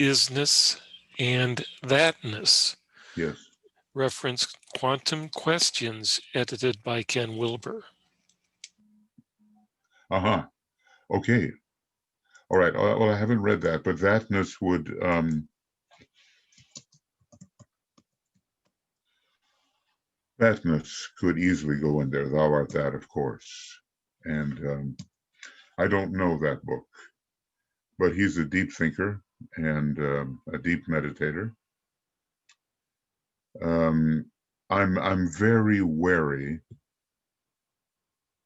isness, and thatness. Yes. Reference Quantum Questions, edited by Ken Wilber. Uh-huh. Okay. All right. Well, I haven't read that, but thatness would thatness could easily go in there. Thou art that, of course. And I don't know that book, but he's a deep thinker and a deep meditator. I'm very wary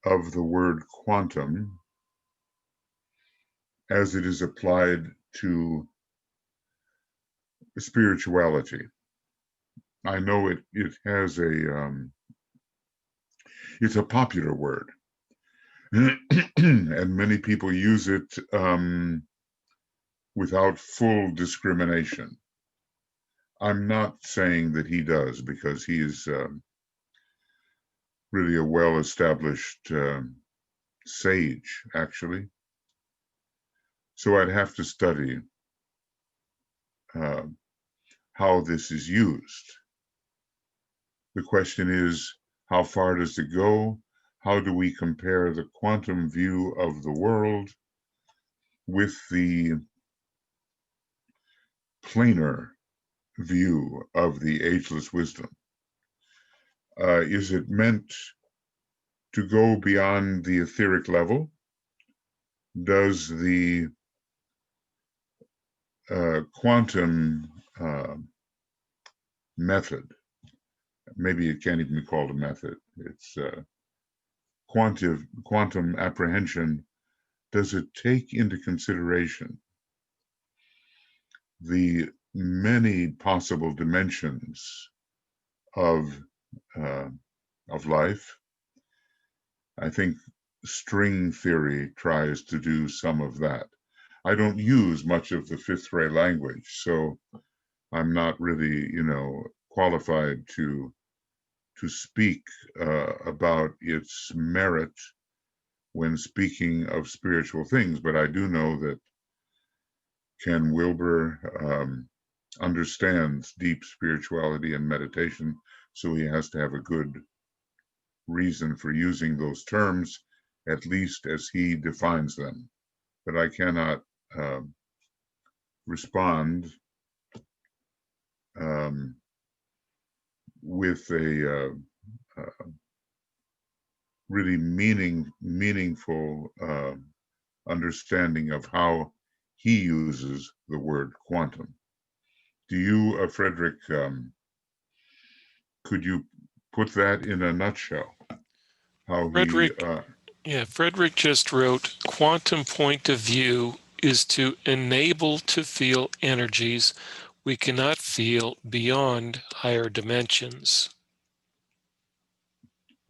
of the word quantum as it is applied to spirituality. I know it has it's a popular word, and many people use it without full discrimination. I'm not saying that he does, because he is really a well-established sage, actually. So I'd have to study uh, how this is used. The question is, how far does it go? How do we compare the quantum view of the world with the planar view of the ageless wisdom? Is it meant to go beyond the etheric level? Does the quantum method, maybe it can't even be called a method, it's quantum apprehension, does it take into consideration the many possible dimensions of uh, of life? I think string theory tries to do some of that. I don't use much of the fifth ray language, so I'm not really, qualified to speak about its merit when speaking of spiritual things. But I do know that Ken Wilber understands deep spirituality and meditation, so he has to have a good reason for using those terms, at least as he defines them. But I cannot respond um, with a really meaningful understanding of how he uses the word quantum. Do you, Frederick, could you put that in a nutshell? How he Frederick just wrote, quantum point of view is to enable to feel energies we cannot feel beyond higher dimensions.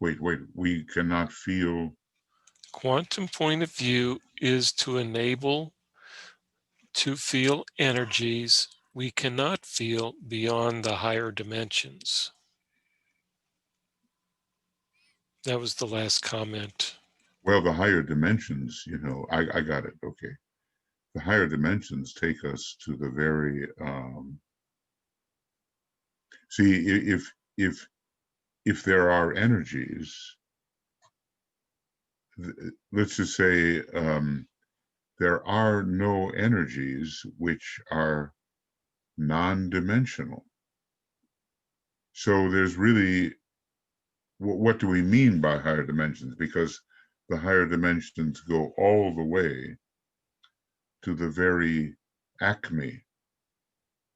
wait, we cannot feel. Quantum point of view is to enable to feel energies we cannot feel beyond the higher dimensions. That was the last comment. Well, the higher dimensions, I got it. Okay. The higher dimensions take us to the very, see, if there are energies, let's just say there are no energies which are non-dimensional. So there's really, what do we mean by higher dimensions? Because the higher dimensions go all the way to the very acme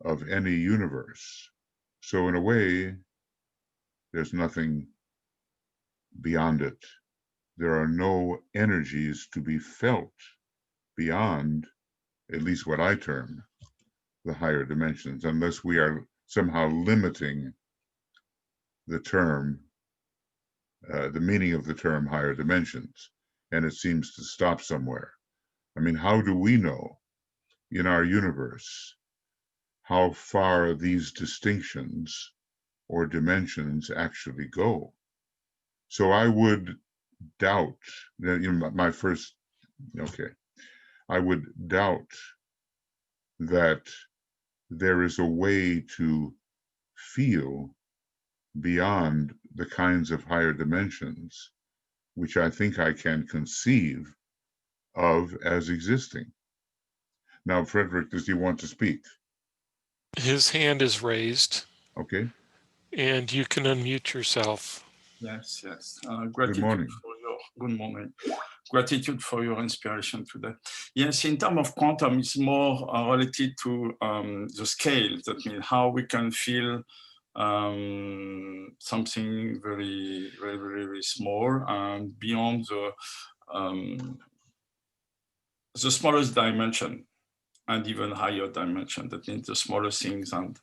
of any universe. So in a way, There's nothing beyond it. There are no energies to be felt beyond, at least what I term, the higher dimensions, unless we are somehow limiting the term, the meaning of the term higher dimensions, and it seems to stop somewhere. I mean, how do we know in our universe how far these distinctions or dimensions actually go? So I would doubt that, my first, okay, I would doubt that there is a way to feel beyond the kinds of higher dimensions which I think I can conceive of as existing. Now, Frederick, does he want to speak? His hand is raised. Okay. And you can unmute yourself. Yes, yes. Good morning. Good morning. Gratitude for your inspiration today. Yes, in terms of quantum, it's more related to the scale. That means how we can feel something very, very, very, very small and beyond the smallest dimension and even higher dimension. That means the smaller things. And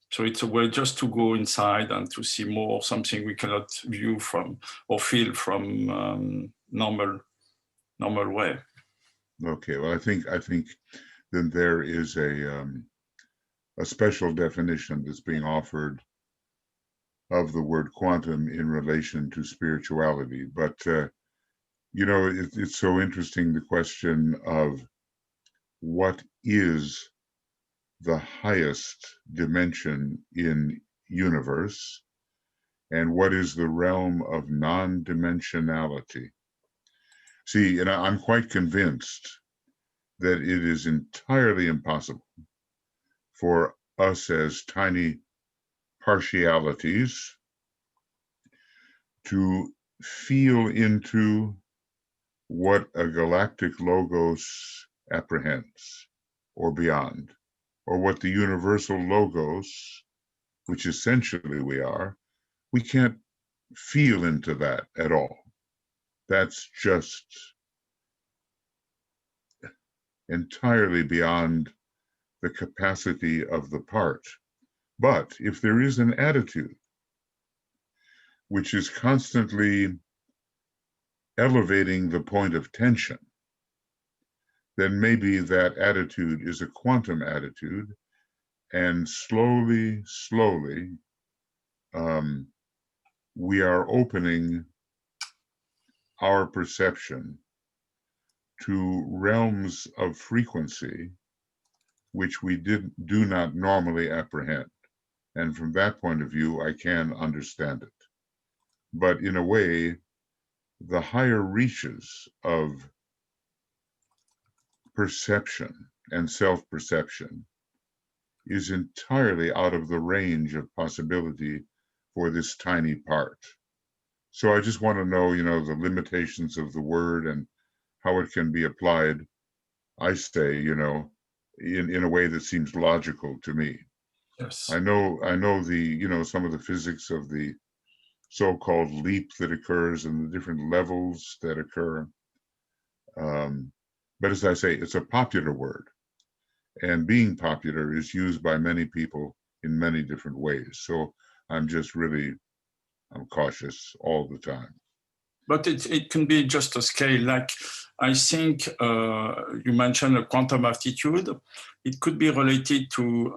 so it's a way just to go inside and to see more something we cannot view from or feel from normal way. Okay. Well, I think then there is a special definition that's being offered of the word quantum in relation to spirituality. But it's so interesting, the question of what is the highest dimension in universe and what is the realm of non-dimensionality. See, and I'm quite convinced that it is entirely impossible for us as tiny partialities to feel into what a galactic logos apprehends or beyond, or what the universal logos, which essentially we can't feel into that at all. That's just entirely beyond the capacity of the part. But if there is an attitude which is constantly elevating the point of tension, then maybe that attitude is a quantum attitude, and slowly, we are opening our perception to realms of frequency which we do not normally apprehend. And from that point of view, I can understand it. But in a way, the higher reaches of perception and self-perception is entirely out of the range of possibility for this tiny part. So I just want to know, the limitations of the word and how it can be applied, I say, in a way that seems logical to me. Yes. I know the, some of the physics of the so-called leap that occurs and the different levels that occur. But as I say, it's a popular word. And being popular is used by many people in many different ways. So I'm cautious all the time. But it can be just a scale. Like, I think you mentioned a quantum attitude. It could be related to,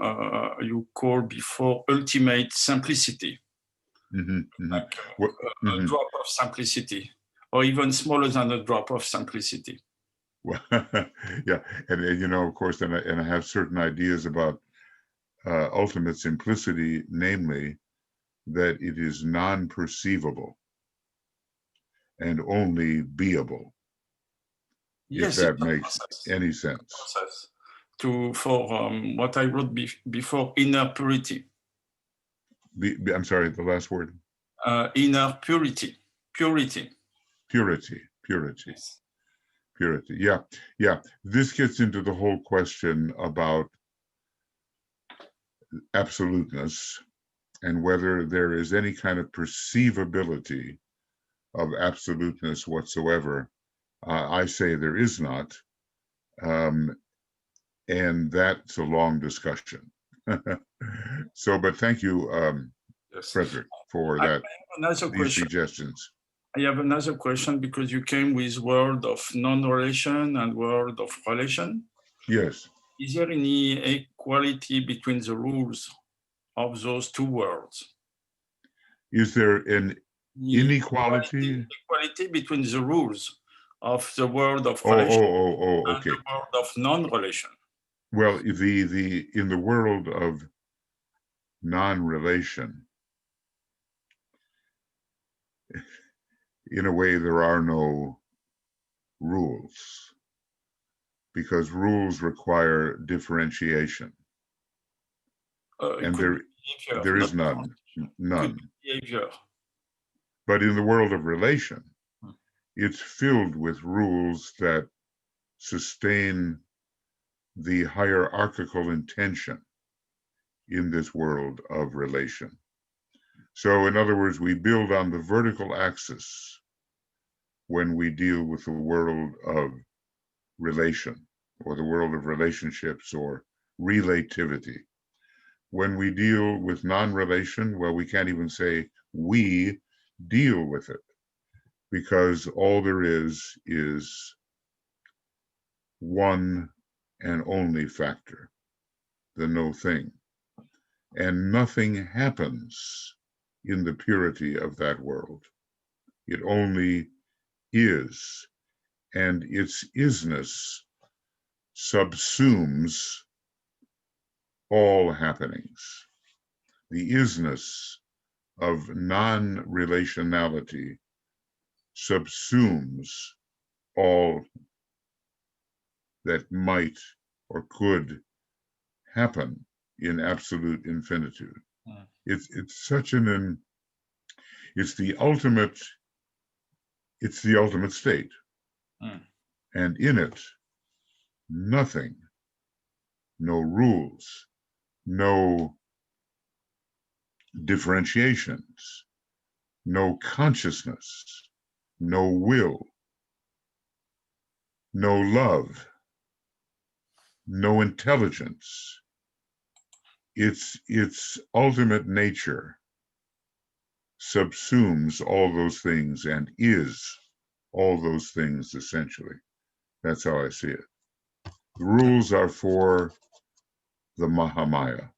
you called before, ultimate simplicity. Mm-hmm, mm-hmm. Like a drop of simplicity, or even smaller than a drop of simplicity. Well, yeah, and of course, and I have certain ideas about ultimate simplicity, namely that it is non-perceivable and only beable. Yes, if that makes any sense. For what I wrote before, inner purity. I'm sorry, the last word. Inner purity. Purity. Yes. Purity. Yeah. This gets into the whole question about absoluteness and whether there is any kind of perceivability of absoluteness whatsoever. I say there is not, and that's a long discussion. So, but thank you, Yes. Frederick, for I that. have another These question. suggestions. I have another question because you came with word of non-relation and word of relation. Yes. Is there any equality between the rules of those two words? Is there an inequality? Equality between the rules of the word of Oh, relation okay. and the word of non-relation. Well, in the world of non-relation, in a way, there are no rules, because rules require differentiation, and there is none. Behavior. But in the world of relation, it's filled with rules that sustain the hierarchical intention in this world of relation. So in other words, we build on the vertical axis when we deal with the world of relation, or the world of relationships, or relativity. When we deal with non-relation, well, we can't even say we deal with it, because all there is one and only factor, the no thing. And nothing happens in the purity of that world. It only is, and its isness subsumes all happenings. The isness of non-relationality subsumes all that might or could happen in absolute infinitude. It's such it's the ultimate state. And in it, nothing, no rules, no differentiations, no consciousness, no will, no love, no intelligence. Its ultimate nature subsumes all those things and is all those things essentially. That's how I see it. The rules are for the Mahamaya.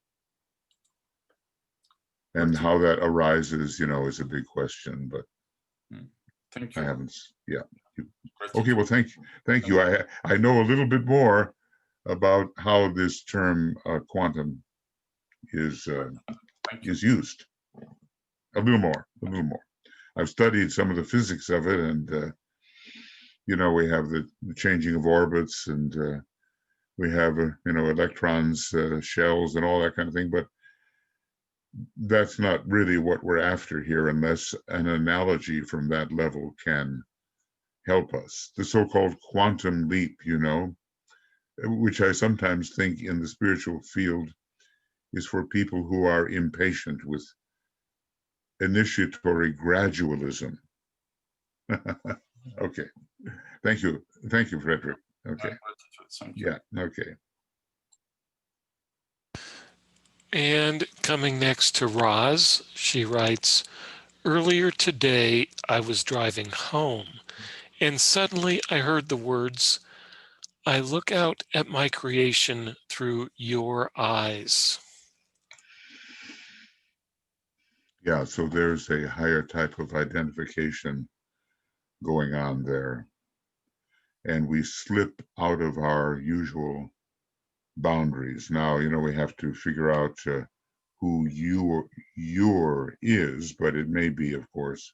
And how that arises, is a big question, but thank you. I haven't, yeah. Okay, well, thank you. I know a little bit more about how this term quantum is used. A little more. I've studied some of the physics of it, and we have the changing of orbits, and we have electrons, shells, and all that kind of thing. But that's not really what we're after here, unless an analogy from that level can help us. The so-called quantum leap, which I sometimes think in the spiritual field is for people who are impatient with initiatory gradualism. Okay. Thank you, Frederick. Okay. Yeah, okay. And coming next to Roz, she writes, earlier today I was driving home and suddenly I heard the words, I look out at my creation through your eyes. Yeah, so there's a higher type of identification going on there. And we slip out of our usual boundaries. Now, we have to figure out who your is, but it may be, of course,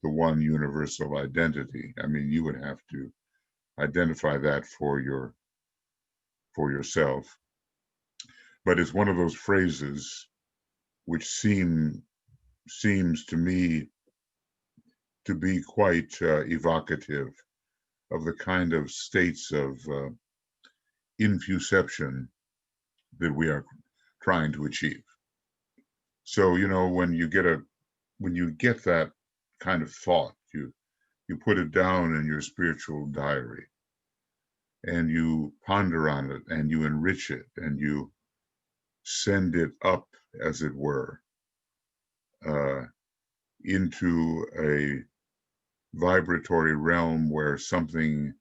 the one universal identity. I mean, you would have to identify that for yourself. But it's one of those phrases which seems to me to be quite evocative of the kind of states of infuception that we are trying to achieve. So, you know, when you get that kind of thought, you put it down in your spiritual diary and you ponder on it and you enrich it and you send it up, as it were, uh, into a vibratory realm where something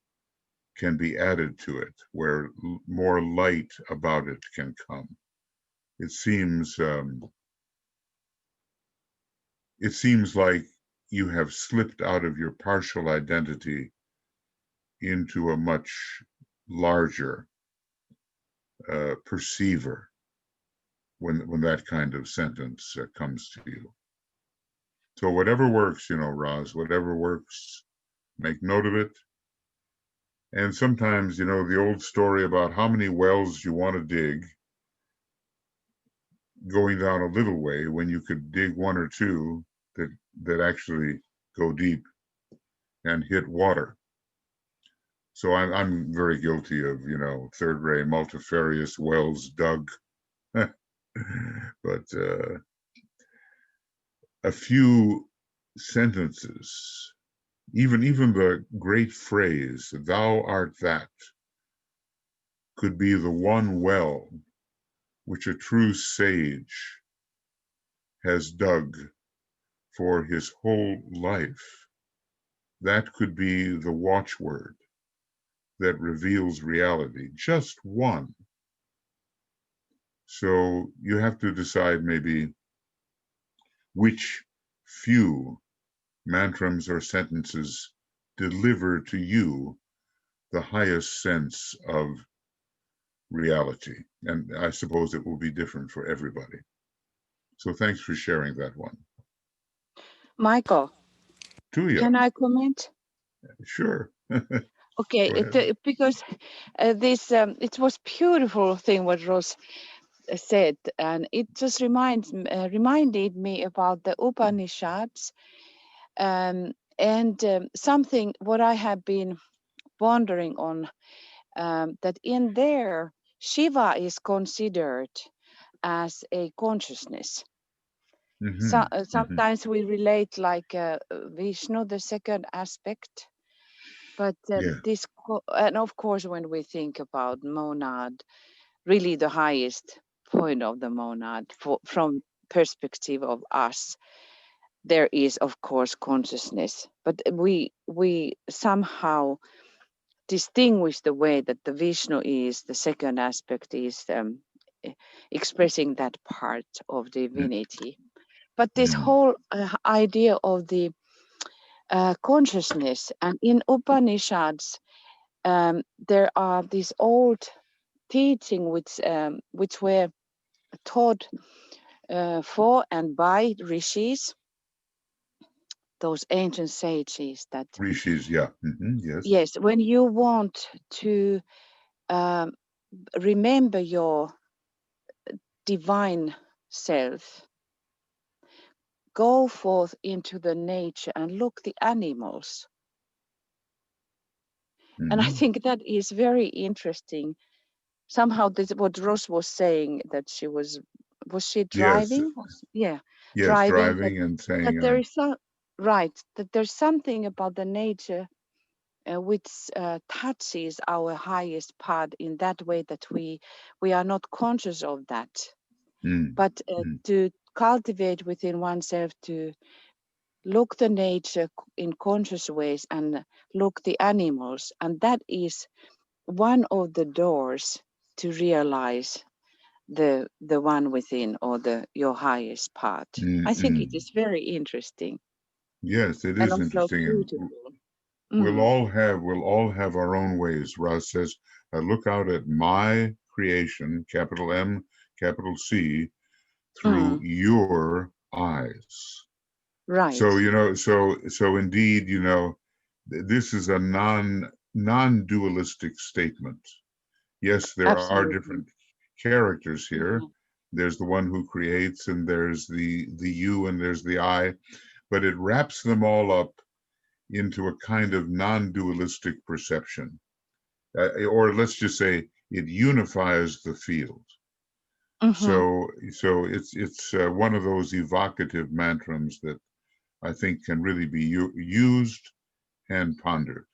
can be added to it, where more light about it can come. It seems like you have slipped out of your partial identity into a much larger perceiver when that kind of sentence comes to you. So whatever works, you know, Roz, whatever works, make note of it. And sometimes, you know, the old story about how many wells you want to dig, going down a little way when you could dig one or two that actually go deep and hit water. So I'm very guilty of, you know, third-ray multifarious wells dug. But a few sentences, even the great phrase, "Thou art that," could be the one well which a true sage has dug for his whole life. That could be the watchword that reveals reality, just one. So you have to decide maybe which few mantrams or sentences deliver to you the highest sense of reality. And I suppose it will be different for everybody. So thanks for sharing that one. Michael, Tuya, can I comment? sure. Okay, Go ahead. because this it was beautiful thing what Ross said, and it just reminded me about the Upanishads, and something what I have been pondering on, that in there Shiva is considered as a consciousness. Mm-hmm. Sometimes we relate like Vishnu, the second aspect, but Yeah. and of course when we think about monad, really the highest point of the monad from perspective of us, there is of course consciousness, but we somehow distinguish the way that the Vishnu is the second aspect is expressing that part of divinity. But this Mm-hmm. whole idea of the consciousness, and in Upanishads, there are these old teaching which were taught for and by rishis, those ancient sages. That Rishis, yeah. Mm-hmm. Yes. yes, when you want to um, remember your divine self, go forth into the nature and look the animals. And I Mm-hmm. think that is very interesting. Somehow this what Ross was saying, that she was she Yes. driving? Yeah, Yes. driving, Driving and saying, that there is some right, that there's something about the nature which touches our highest part in that way that we are not conscious of that, but to cultivate within oneself, to look the nature in conscious ways and look the animals, and that is one of the doors to realize the one within, or your highest part. I think it is very interesting yes, it and is also interesting. And beautiful. we'll Mm, all have our own ways. Roz says, look out at my creation, capital M, capital C, through your eyes. right. So, you know, so indeed, you know, this is a non-dualistic statement. Yes, there are Absolutely. different characters here. Mhm. There's the one who creates, and there's the you, and there's the I, but it wraps them all up into a kind of non-dualistic perception, or let's just say it unifies the field. So it's one of those evocative mantras that I think can really be used and pondered.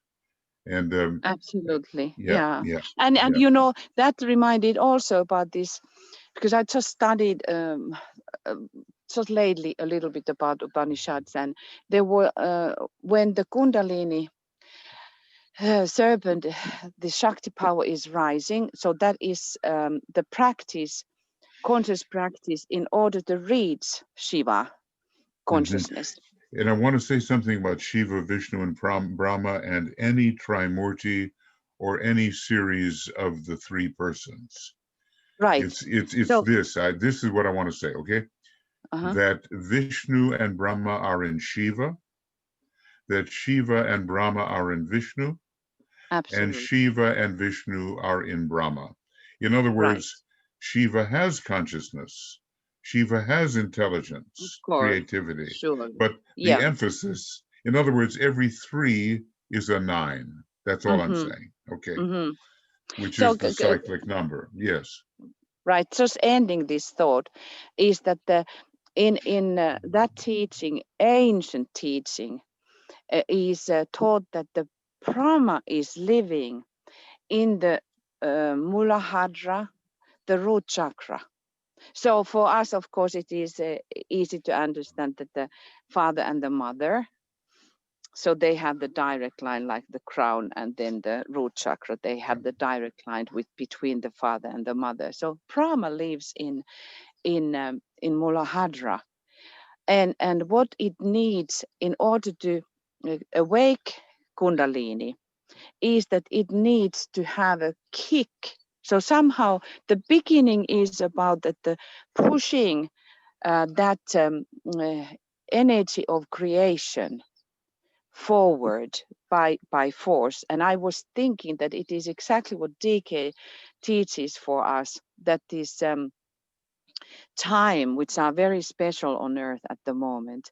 And Absolutely. yeah, Yeah. yeah, And yeah. you know, that reminded also about this, because I just studied just lately a little bit about Upanishads, and there were when the Kundalini serpent, the Shakti power is rising. So that is the practice, conscious practice, in order to reach Shiva consciousness. And I want to say something about Shiva, Vishnu, and Brahma, and any Trimurti or any series of the three persons. Right. It's So, this. This is what I want to say. Okay, that Vishnu and Brahma are in Shiva, that Shiva and Brahma are in Vishnu, and absolutely. Shiva and Vishnu are in Brahma. In other words, Shiva has consciousness. Shiva has intelligence, creativity, Sure. but the emphasis, in other words, every three is a 9. That's all I'm saying. Okay. Which So, is the cyclic number. Yes. right. Just ending this thought is that in that teaching, ancient teaching, is taught that the Brahma is living in the Muladhara, the root chakra. So for us, of course, it is easy to understand that the father and the mother, so they have the direct line like the crown, and then the root chakra, they have the direct line between the father and the mother. So Brahma lives in Muladhara, and what it needs in order to awake Kundalini is that it needs to have a kick. So somehow the beginning is about that the pushing that energy of creation forward by force. And I was thinking that it is exactly what DK teaches for us, that this time, which are very special on earth at the moment,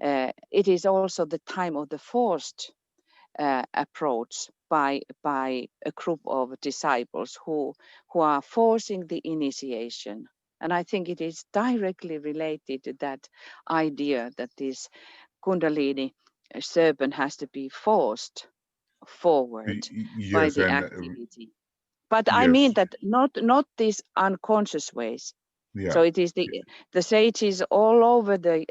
it is also the time of the forced approach by a group of disciples who are forcing the initiation. And I think it is directly related to that idea that this Kundalini serpent has to be forced forward by Yes, the and activity. But I yes, mean that not these unconscious ways. yeah. So it is the sages all over the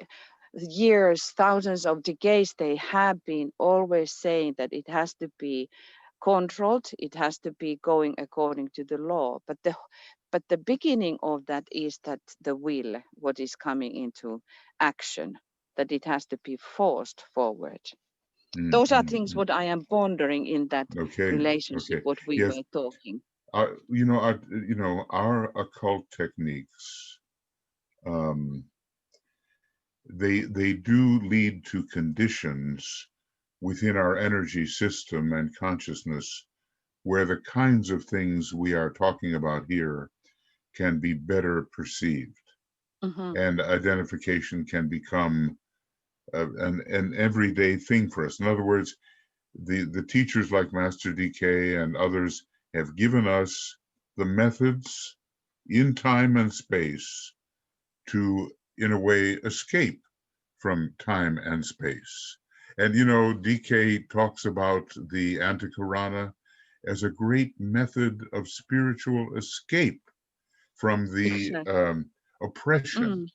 years, thousands of decades, they have been always saying that it has to be controlled, it has to be going according to the law. But the beginning of that is that the will, what is coming into action, that it has to be forced forward. Those are things what I am pondering in that relationship, what we Yes. were talking. Our occult techniques, they do lead to conditions within our energy system and consciousness where the kinds of things we are talking about here can be better perceived, and identification can become an everyday thing for us. In other words, the teachers like Master DK and others have given us the methods in time and space to, in a way, escape from time and space. And DK talks about the Antakarana as a great method of spiritual escape from the oppression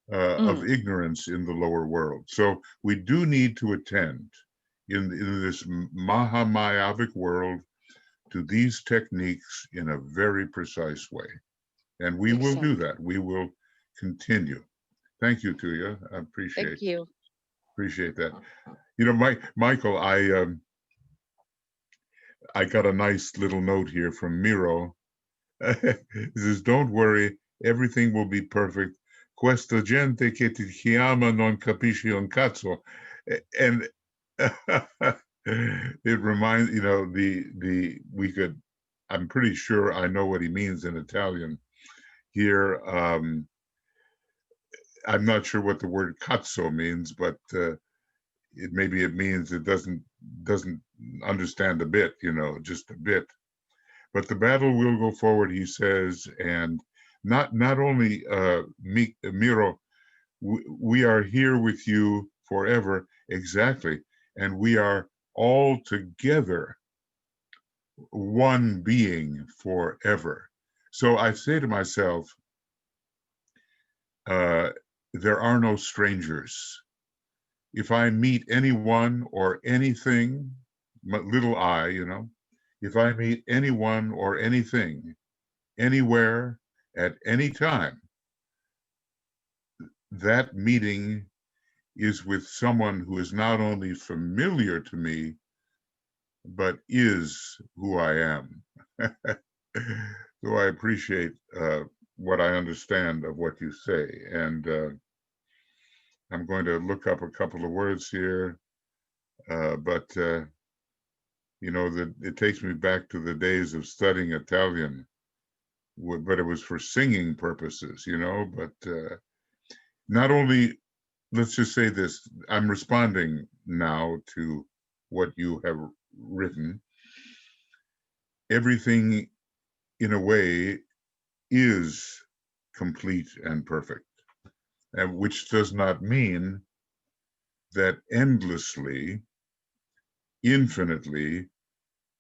of ignorance in the lower world. So we do need to attend in this Mahamayavic world to these techniques in a very precise way. And we will do that. We will continue. Thank you, Tuya. I appreciate that. Michael, I got a nice little note here from Miro. He says, "Don't worry, everything will be perfect. Questa gente che ti chiama non capisce un cazzo." And it reminds, we could, I'm pretty sure I know what he means in Italian here. I'm not sure what the word cazzo means, but maybe it means it doesn't understand a bit, just a bit. But the battle will go forward, he says, and not only Miro, we are here with you forever, exactly, and we are all together one being forever. So I say to myself, there are no strangers. If I meet anyone or anything, little I, if I meet anyone or anything, anywhere, at any time, that meeting is with someone who is not only familiar to me, but is who I am. So I appreciate what I understand of what you say. And I'm going to look up a couple of words here, but it takes me back to the days of studying Italian, but it was for singing purposes, but not only, let's just say this, I'm responding now to what you have written. Everything, in a way, is complete and perfect, and which does not mean that endlessly, infinitely,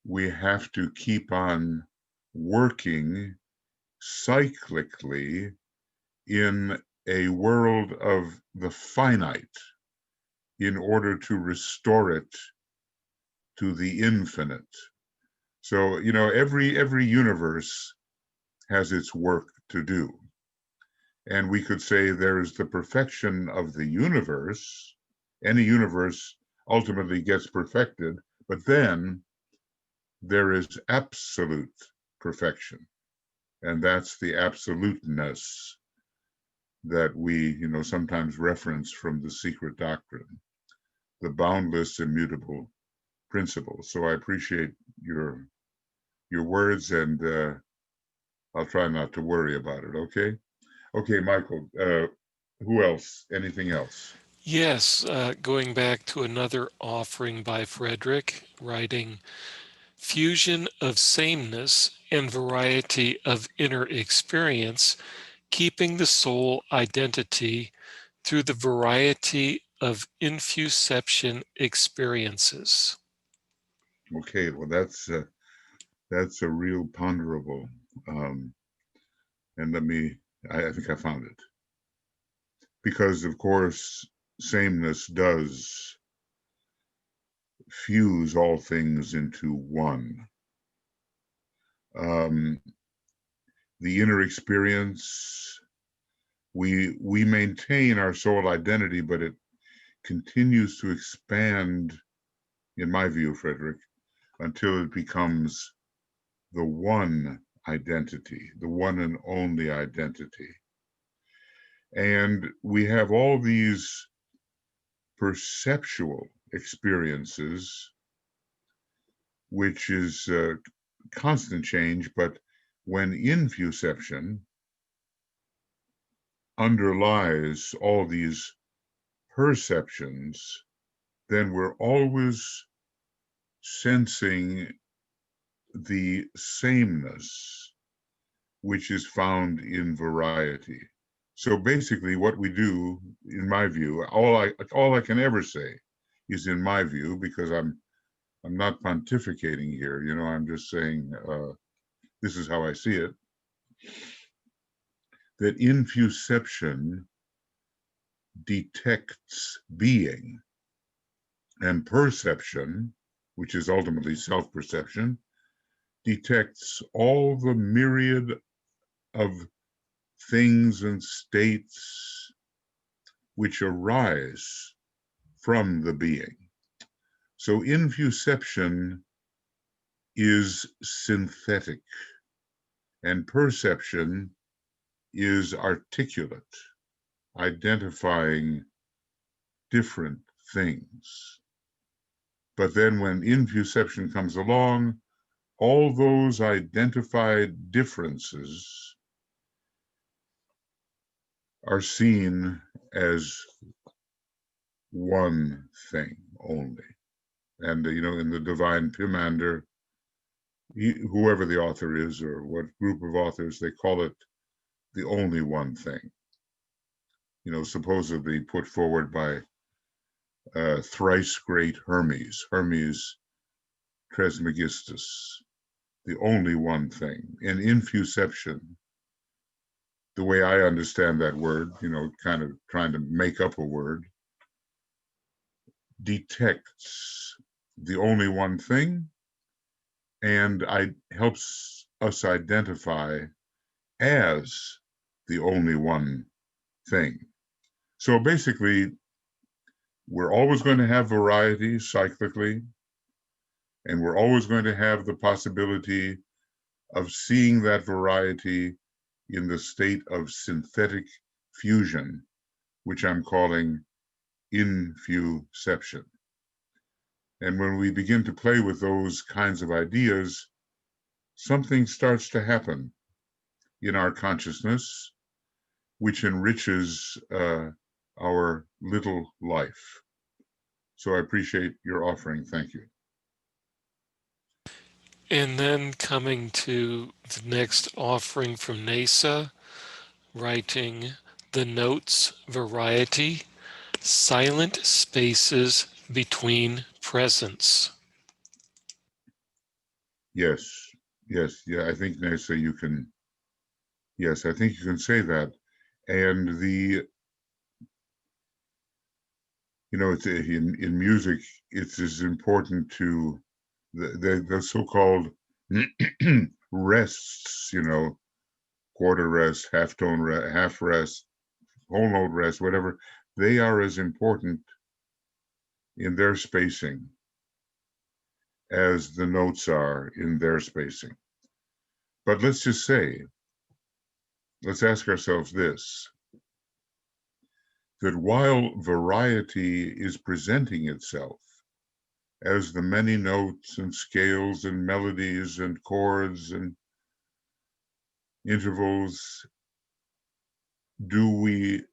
we have to keep on working cyclically in a world of the finite in order to restore it to the infinite. So, every universe has its work to do. And we could say there is the perfection of the universe. Any universe ultimately gets perfected, but then there is absolute perfection. And that's the absoluteness that we, sometimes reference from the secret doctrine, the boundless, immutable principle. So I appreciate your words, and I'll try not to worry about it. Okay, Michael. Who else? Anything else? Yes, going back to another offering by Frederick, writing, fusion of sameness and variety of inner experience, keeping the soul identity through the variety of infuception experiences. Okay, well, that's a real ponderable, and I think I found it. Because, of course, sameness does fuse all things into one. The inner experience, we maintain our soul identity, but it continues to expand, in my view, Frederick, until it becomes the one identity, the one and only identity. And we have all these perceptual experiences, which is constant change, but when infuception underlies all these perceptions, then we're always sensing the sameness, which is found in variety. So basically what we do, in my view, all I can ever say is in my view, because I'm not pontificating here, I'm just saying this is how I see it, that infuception detects being, and perception, which is ultimately self-perception, detects all the myriad of things and states which arise from the being. So infuception is synthetic, and perception is articulate, identifying different things. But then when infuception comes along, all those identified differences are seen as one thing only. And, in the divine Pymander, whoever the author is or what group of authors, they call it the only one thing, supposedly put forward by thrice great Hermes Trismegistus, the only one thing. And infuception, the way I understand that word, kind of trying to make up a word, detects the only one thing and helps us identify as the only one thing. So basically, we're always going to have variety cyclically, and we're always going to have the possibility of seeing that variety in the state of synthetic fusion, which I'm calling infuception. And when we begin to play with those kinds of ideas, something starts to happen in our consciousness, which enriches our little life. So I appreciate your offering. Thank you. And then coming to the next offering from NASA, writing the notes variety, silent spaces between presents. Yes, yeah, I think NASA, yes, I think you can say that. And it's in music, it's as important to the so-called rests, quarter rest, half tone rest, half rest, whole note rest, whatever. They are as important in their spacing as the notes are in their spacing. But let's ask ourselves this, that while variety is presenting itself as the many notes and scales and melodies and chords and intervals, do we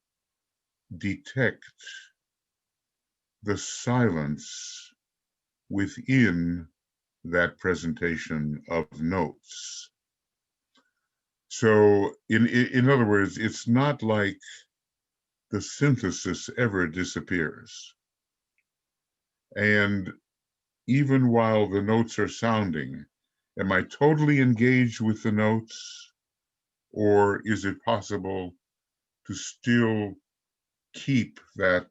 detect the silence within that presentation of notes? So in other words, it's not like the synthesis ever disappears. And even while the notes are sounding, am I totally engaged with the notes, or is it possible to still keep that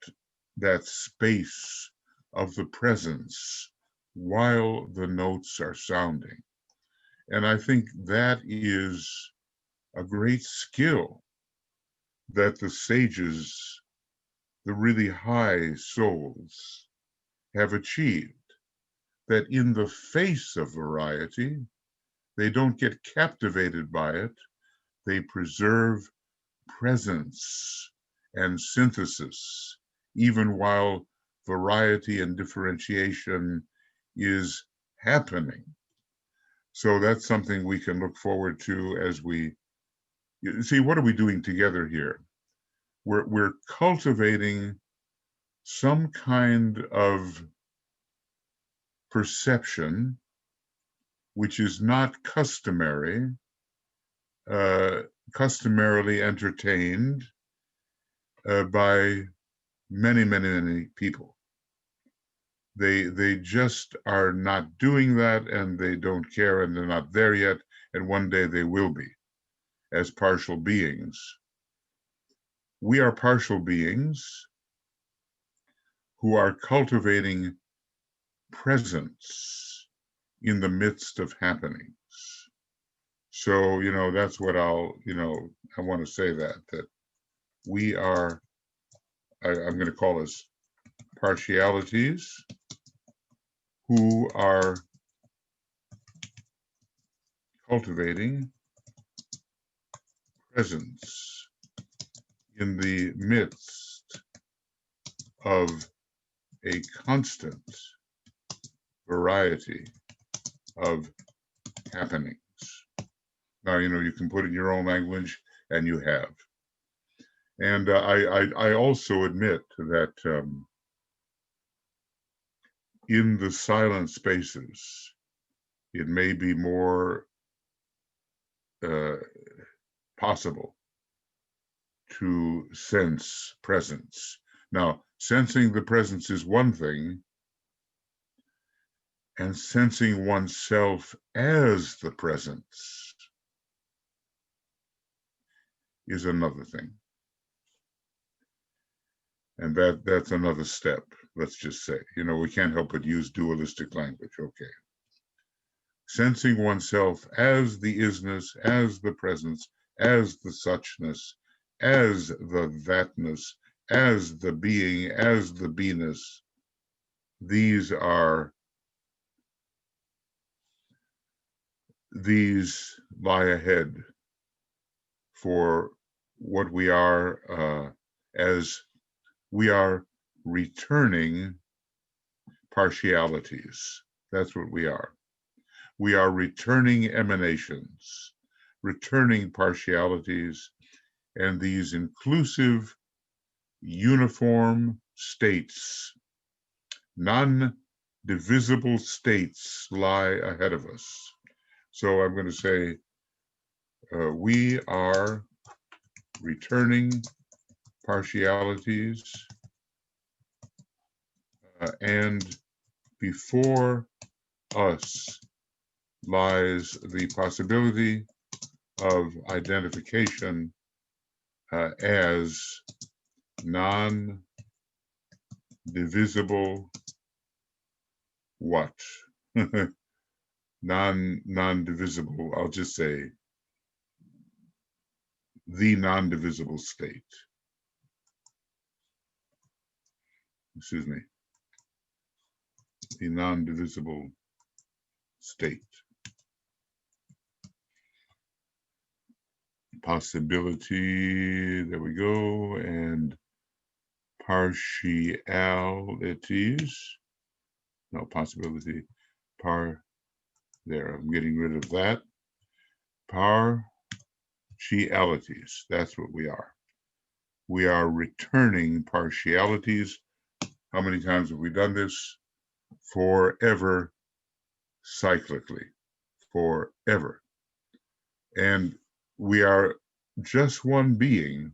space of the presence while the notes are sounding? And I think that is a great skill that the sages, the really high souls, have achieved, that in the face of variety, they don't get captivated by it, they preserve presence and synthesis, even while variety and differentiation is happening. So that's something we can look forward to as we see, what are we doing together here? We're cultivating some kind of perception which is not customarily entertained by many people. They just are not doing that, and they don't care, and they're not there yet, and one day they will be, as partial beings. We are partial beings who are cultivating presence in the midst of happenings. So, that's what I want to say that we are, I'm going to call us partialities who are cultivating presence in the midst of a constant variety of happenings. Now, you can put it in your own language, and you have. And I also admit that in the silent spaces, it may be more possible to sense presence. Now, sensing the presence is one thing, and sensing oneself as the presence is another thing. And that's another step, let's just say. You know, we can't help but use dualistic language, okay. Sensing oneself as the isness, as the presence, as the suchness, as the thatness, as the being, as the beingness. These lie ahead for what we are, as we are returning partialities. That's what we are. We are returning emanations, returning partialities, and these inclusive, uniform states, non-divisible states lie ahead of us. So I'm going to say, we are returning partialities, and before us lies the possibility of identification as non-divisible what? Non-divisible, I'll just say the non-divisible state. Excuse me. The non-divisible state. Possibility, there we go, and partialities. No, possibility, there, I'm getting rid of that. Partialities, that's what we are. We are returning partialities. How many times have we done this? Forever, cyclically, forever. And we are just one being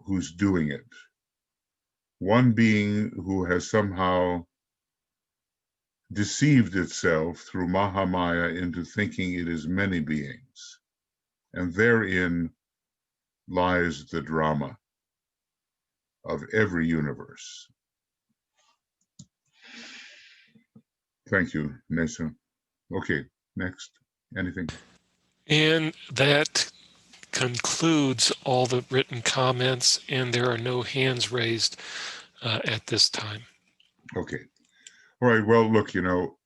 who's doing it. One being who has somehow deceived itself through Mahamaya into thinking it is many beings. And therein lies the drama of every universe. Thank you, Nesa. Okay, next. Anything? And that concludes all the written comments, and there are no hands raised at this time. Okay. All right. Well, look, you know,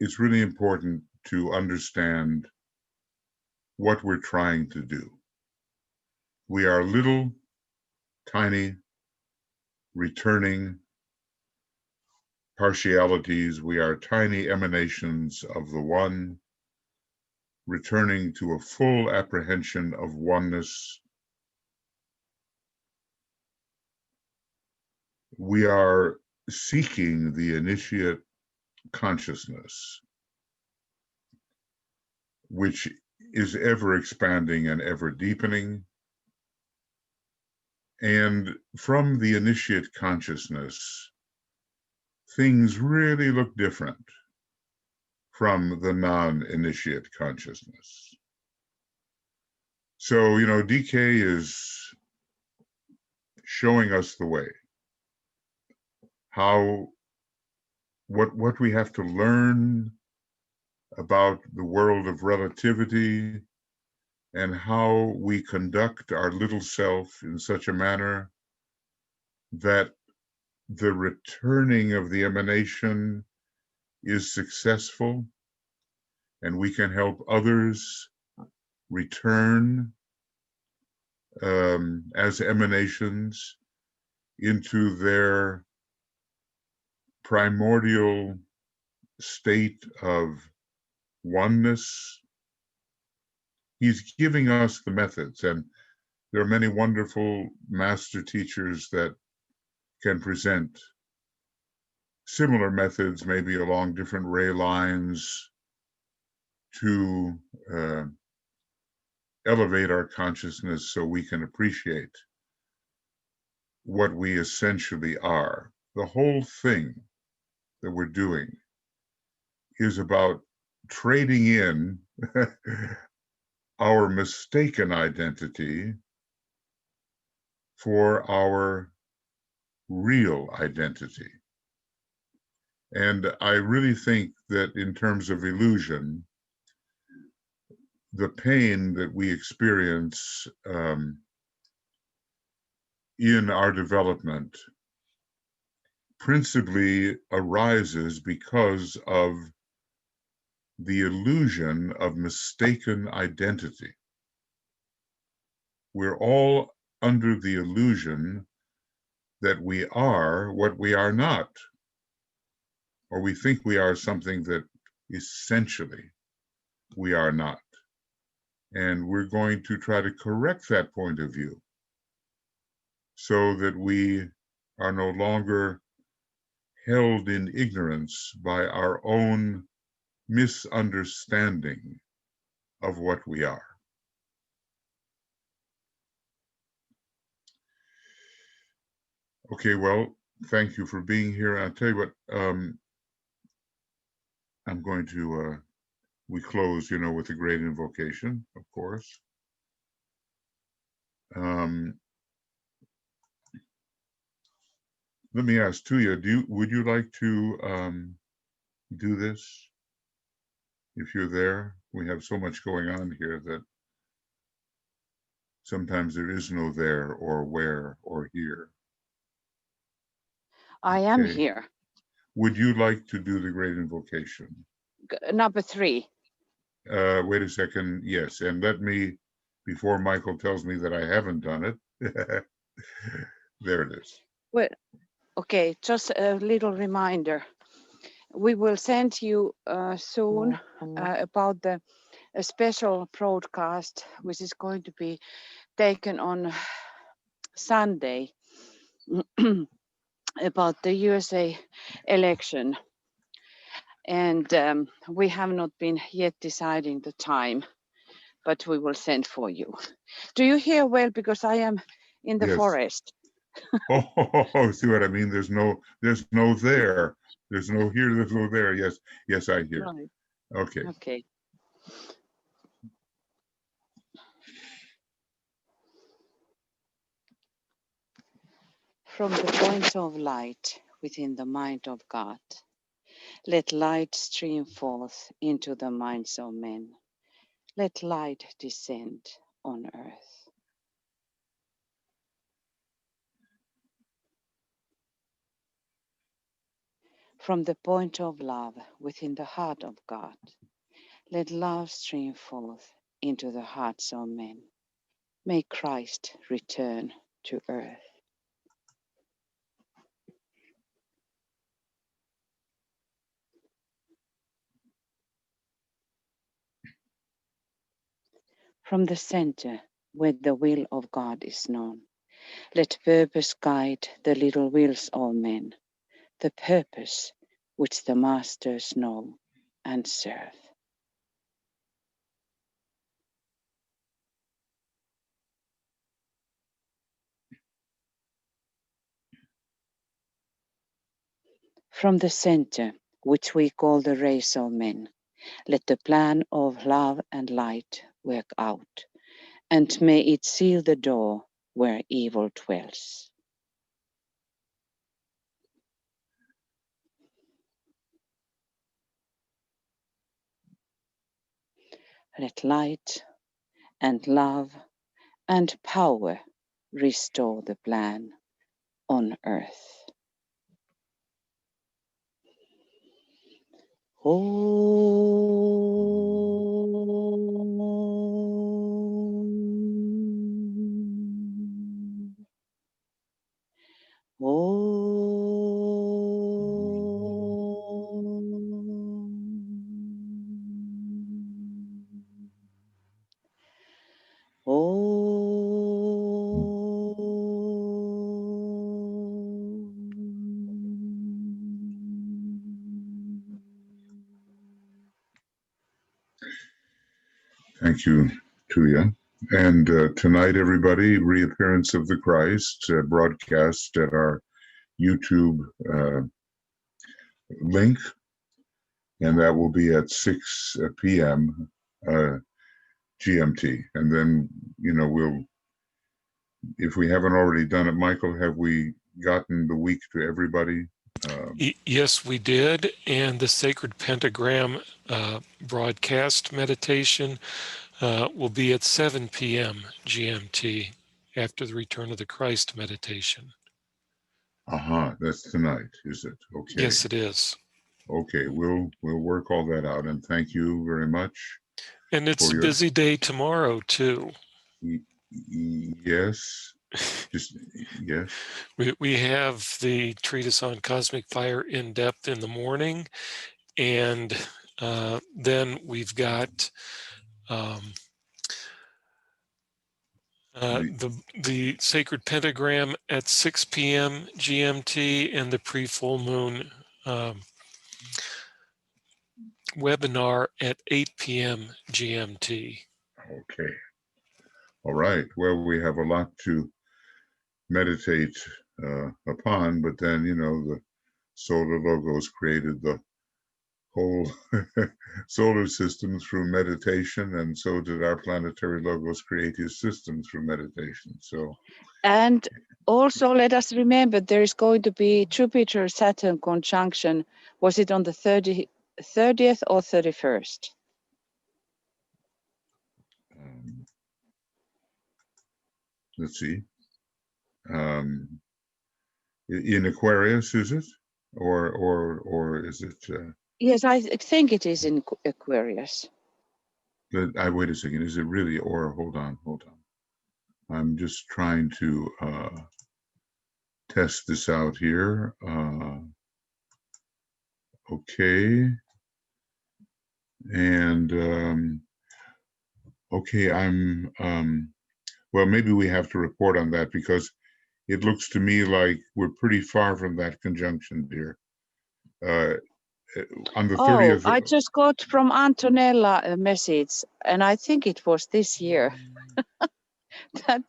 it's really important to understand what we're trying to do. We are little, tiny, returning partialities. We are tiny emanations of the one, returning to a full apprehension of oneness. We are seeking the initiate consciousness, which is ever expanding and ever deepening. And from the initiate consciousness, things really look different from the non-initiate consciousness. So, you know, DK is showing us the way, how, what we have to learn about the world of relativity and how we conduct our little self in such a manner that the returning of the emanation is successful and we can help others return as emanations into their primordial state of oneness. He's giving us the methods, and there are many wonderful master teachers that can present similar methods, maybe along different ray lines, to elevate our consciousness so we can appreciate what we essentially are. The whole thing that we're doing is about trading in our mistaken identity for our real identity. And I really think that in terms of illusion, the pain that we experience in our development principally arises because of the illusion of mistaken identity. We're all under the illusion that we are what we are not, or we think we are something that essentially we are not. And we're going to try to correct that point of view so that we are no longer held in ignorance by our own misunderstanding of what we are. Okay, well, thank you for being here. I'll tell you what, I'm going to, we close, with a great invocation, of course. Let me ask Tuya, would you like to do this? If you're there, we have so much going on here that sometimes there is no there or where or here. I am Okay. here. Would you like to do the great invocation? Number 3. Wait a second. Yes, and let me, before Michael tells me that I haven't done it, there it is. Well, okay, just a little reminder. We will send you soon about a special broadcast, which is going to be taken on Sunday about the USA election. And we have not been yet deciding the time, but we will send for you. Do you hear well? Because I am in the forest. Oh, see what I mean? There's no there. There's no here, there's no there. Yes, I hear. Right. Okay. Okay. From the point of light within the mind of God, let light stream forth into the minds of men. Let light descend on earth. From the point of love within the heart of God, let love stream forth into the hearts of men. May Christ return to earth. From the center where the will of God is known, let purpose guide the little wills of men, the purpose which the masters know and serve. From the center, which we call the race of men, let the plan of love and light work out, and may it seal the door where evil dwells. Let light and love and power restore the plan on earth. Thank you, Tuya. And tonight, everybody, Reappearance of the Christ, broadcast at our YouTube link, and that will be at 6 p.m. GMT. And then, we'll, if we haven't already done it, Michael, have we gotten the week to everybody? Yes, we did. And the Sacred Pentagram broadcast meditation will be at 7 p.m. GMT after the Return of the Christ meditation. That's tonight, is it? Okay. Yes, it is. Okay, we'll work all that out, and thank you very much. And it's a busy day tomorrow too. Yes. Yes. We have the treatise on cosmic fire in depth in the morning, and then we've got the Sacred Pentagram at 6 p.m. GMT and the pre-full moon webinar at 8 p.m. GMT. Okay. All right. Well, we have a lot to meditate upon, but then, the solar logos created the whole solar system through meditation, and so did our planetary logos create his system through meditation. So, and also let us remember there is going to be Jupiter-Saturn conjunction. Was it on the 30th or 31st? Let's see. In Aquarius, is it, or is it? Yes, I think it is in Aquarius. Wait a second. Is it really? Or hold on. I'm just trying to test this out here. Okay. And okay, well, maybe we have to report on that, because it looks to me like we're pretty far from that conjunction, dear. On the 30th. I just got from Antonella a message, and I think it was this year.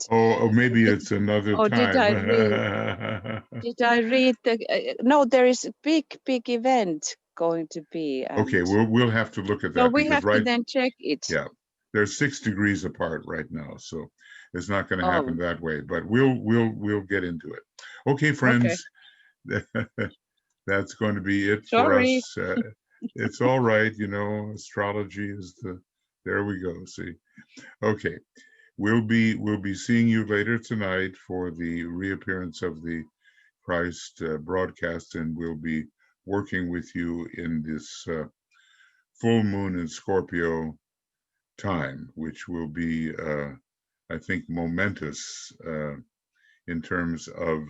Maybe it's another time. Did I read the? No, there is a big event going to be. Okay, we'll have to look at that. So we have to then check it. Yeah, they're 6 degrees apart right now, so it's not going to happen that way. But we'll get into it. Okay, friends. Okay. That's going to be it for us. It's all right, astrology is there we go. See, okay, we'll be seeing you later tonight for the Reappearance of the Christ broadcast, and we'll be working with you in this full moon in Scorpio time, which will be, I think, momentous in terms of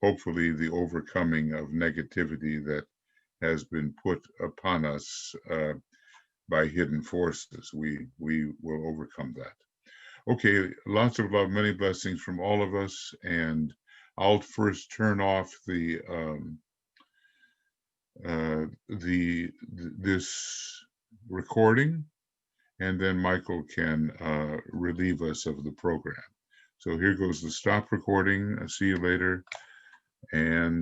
hopefully the overcoming of negativity that has been put upon us by hidden forces. We will overcome that. Okay, lots of love, many blessings from all of us, and I'll first turn off this recording, and then Michael can relieve us of the program. So here goes the stop recording. I'll see you later. And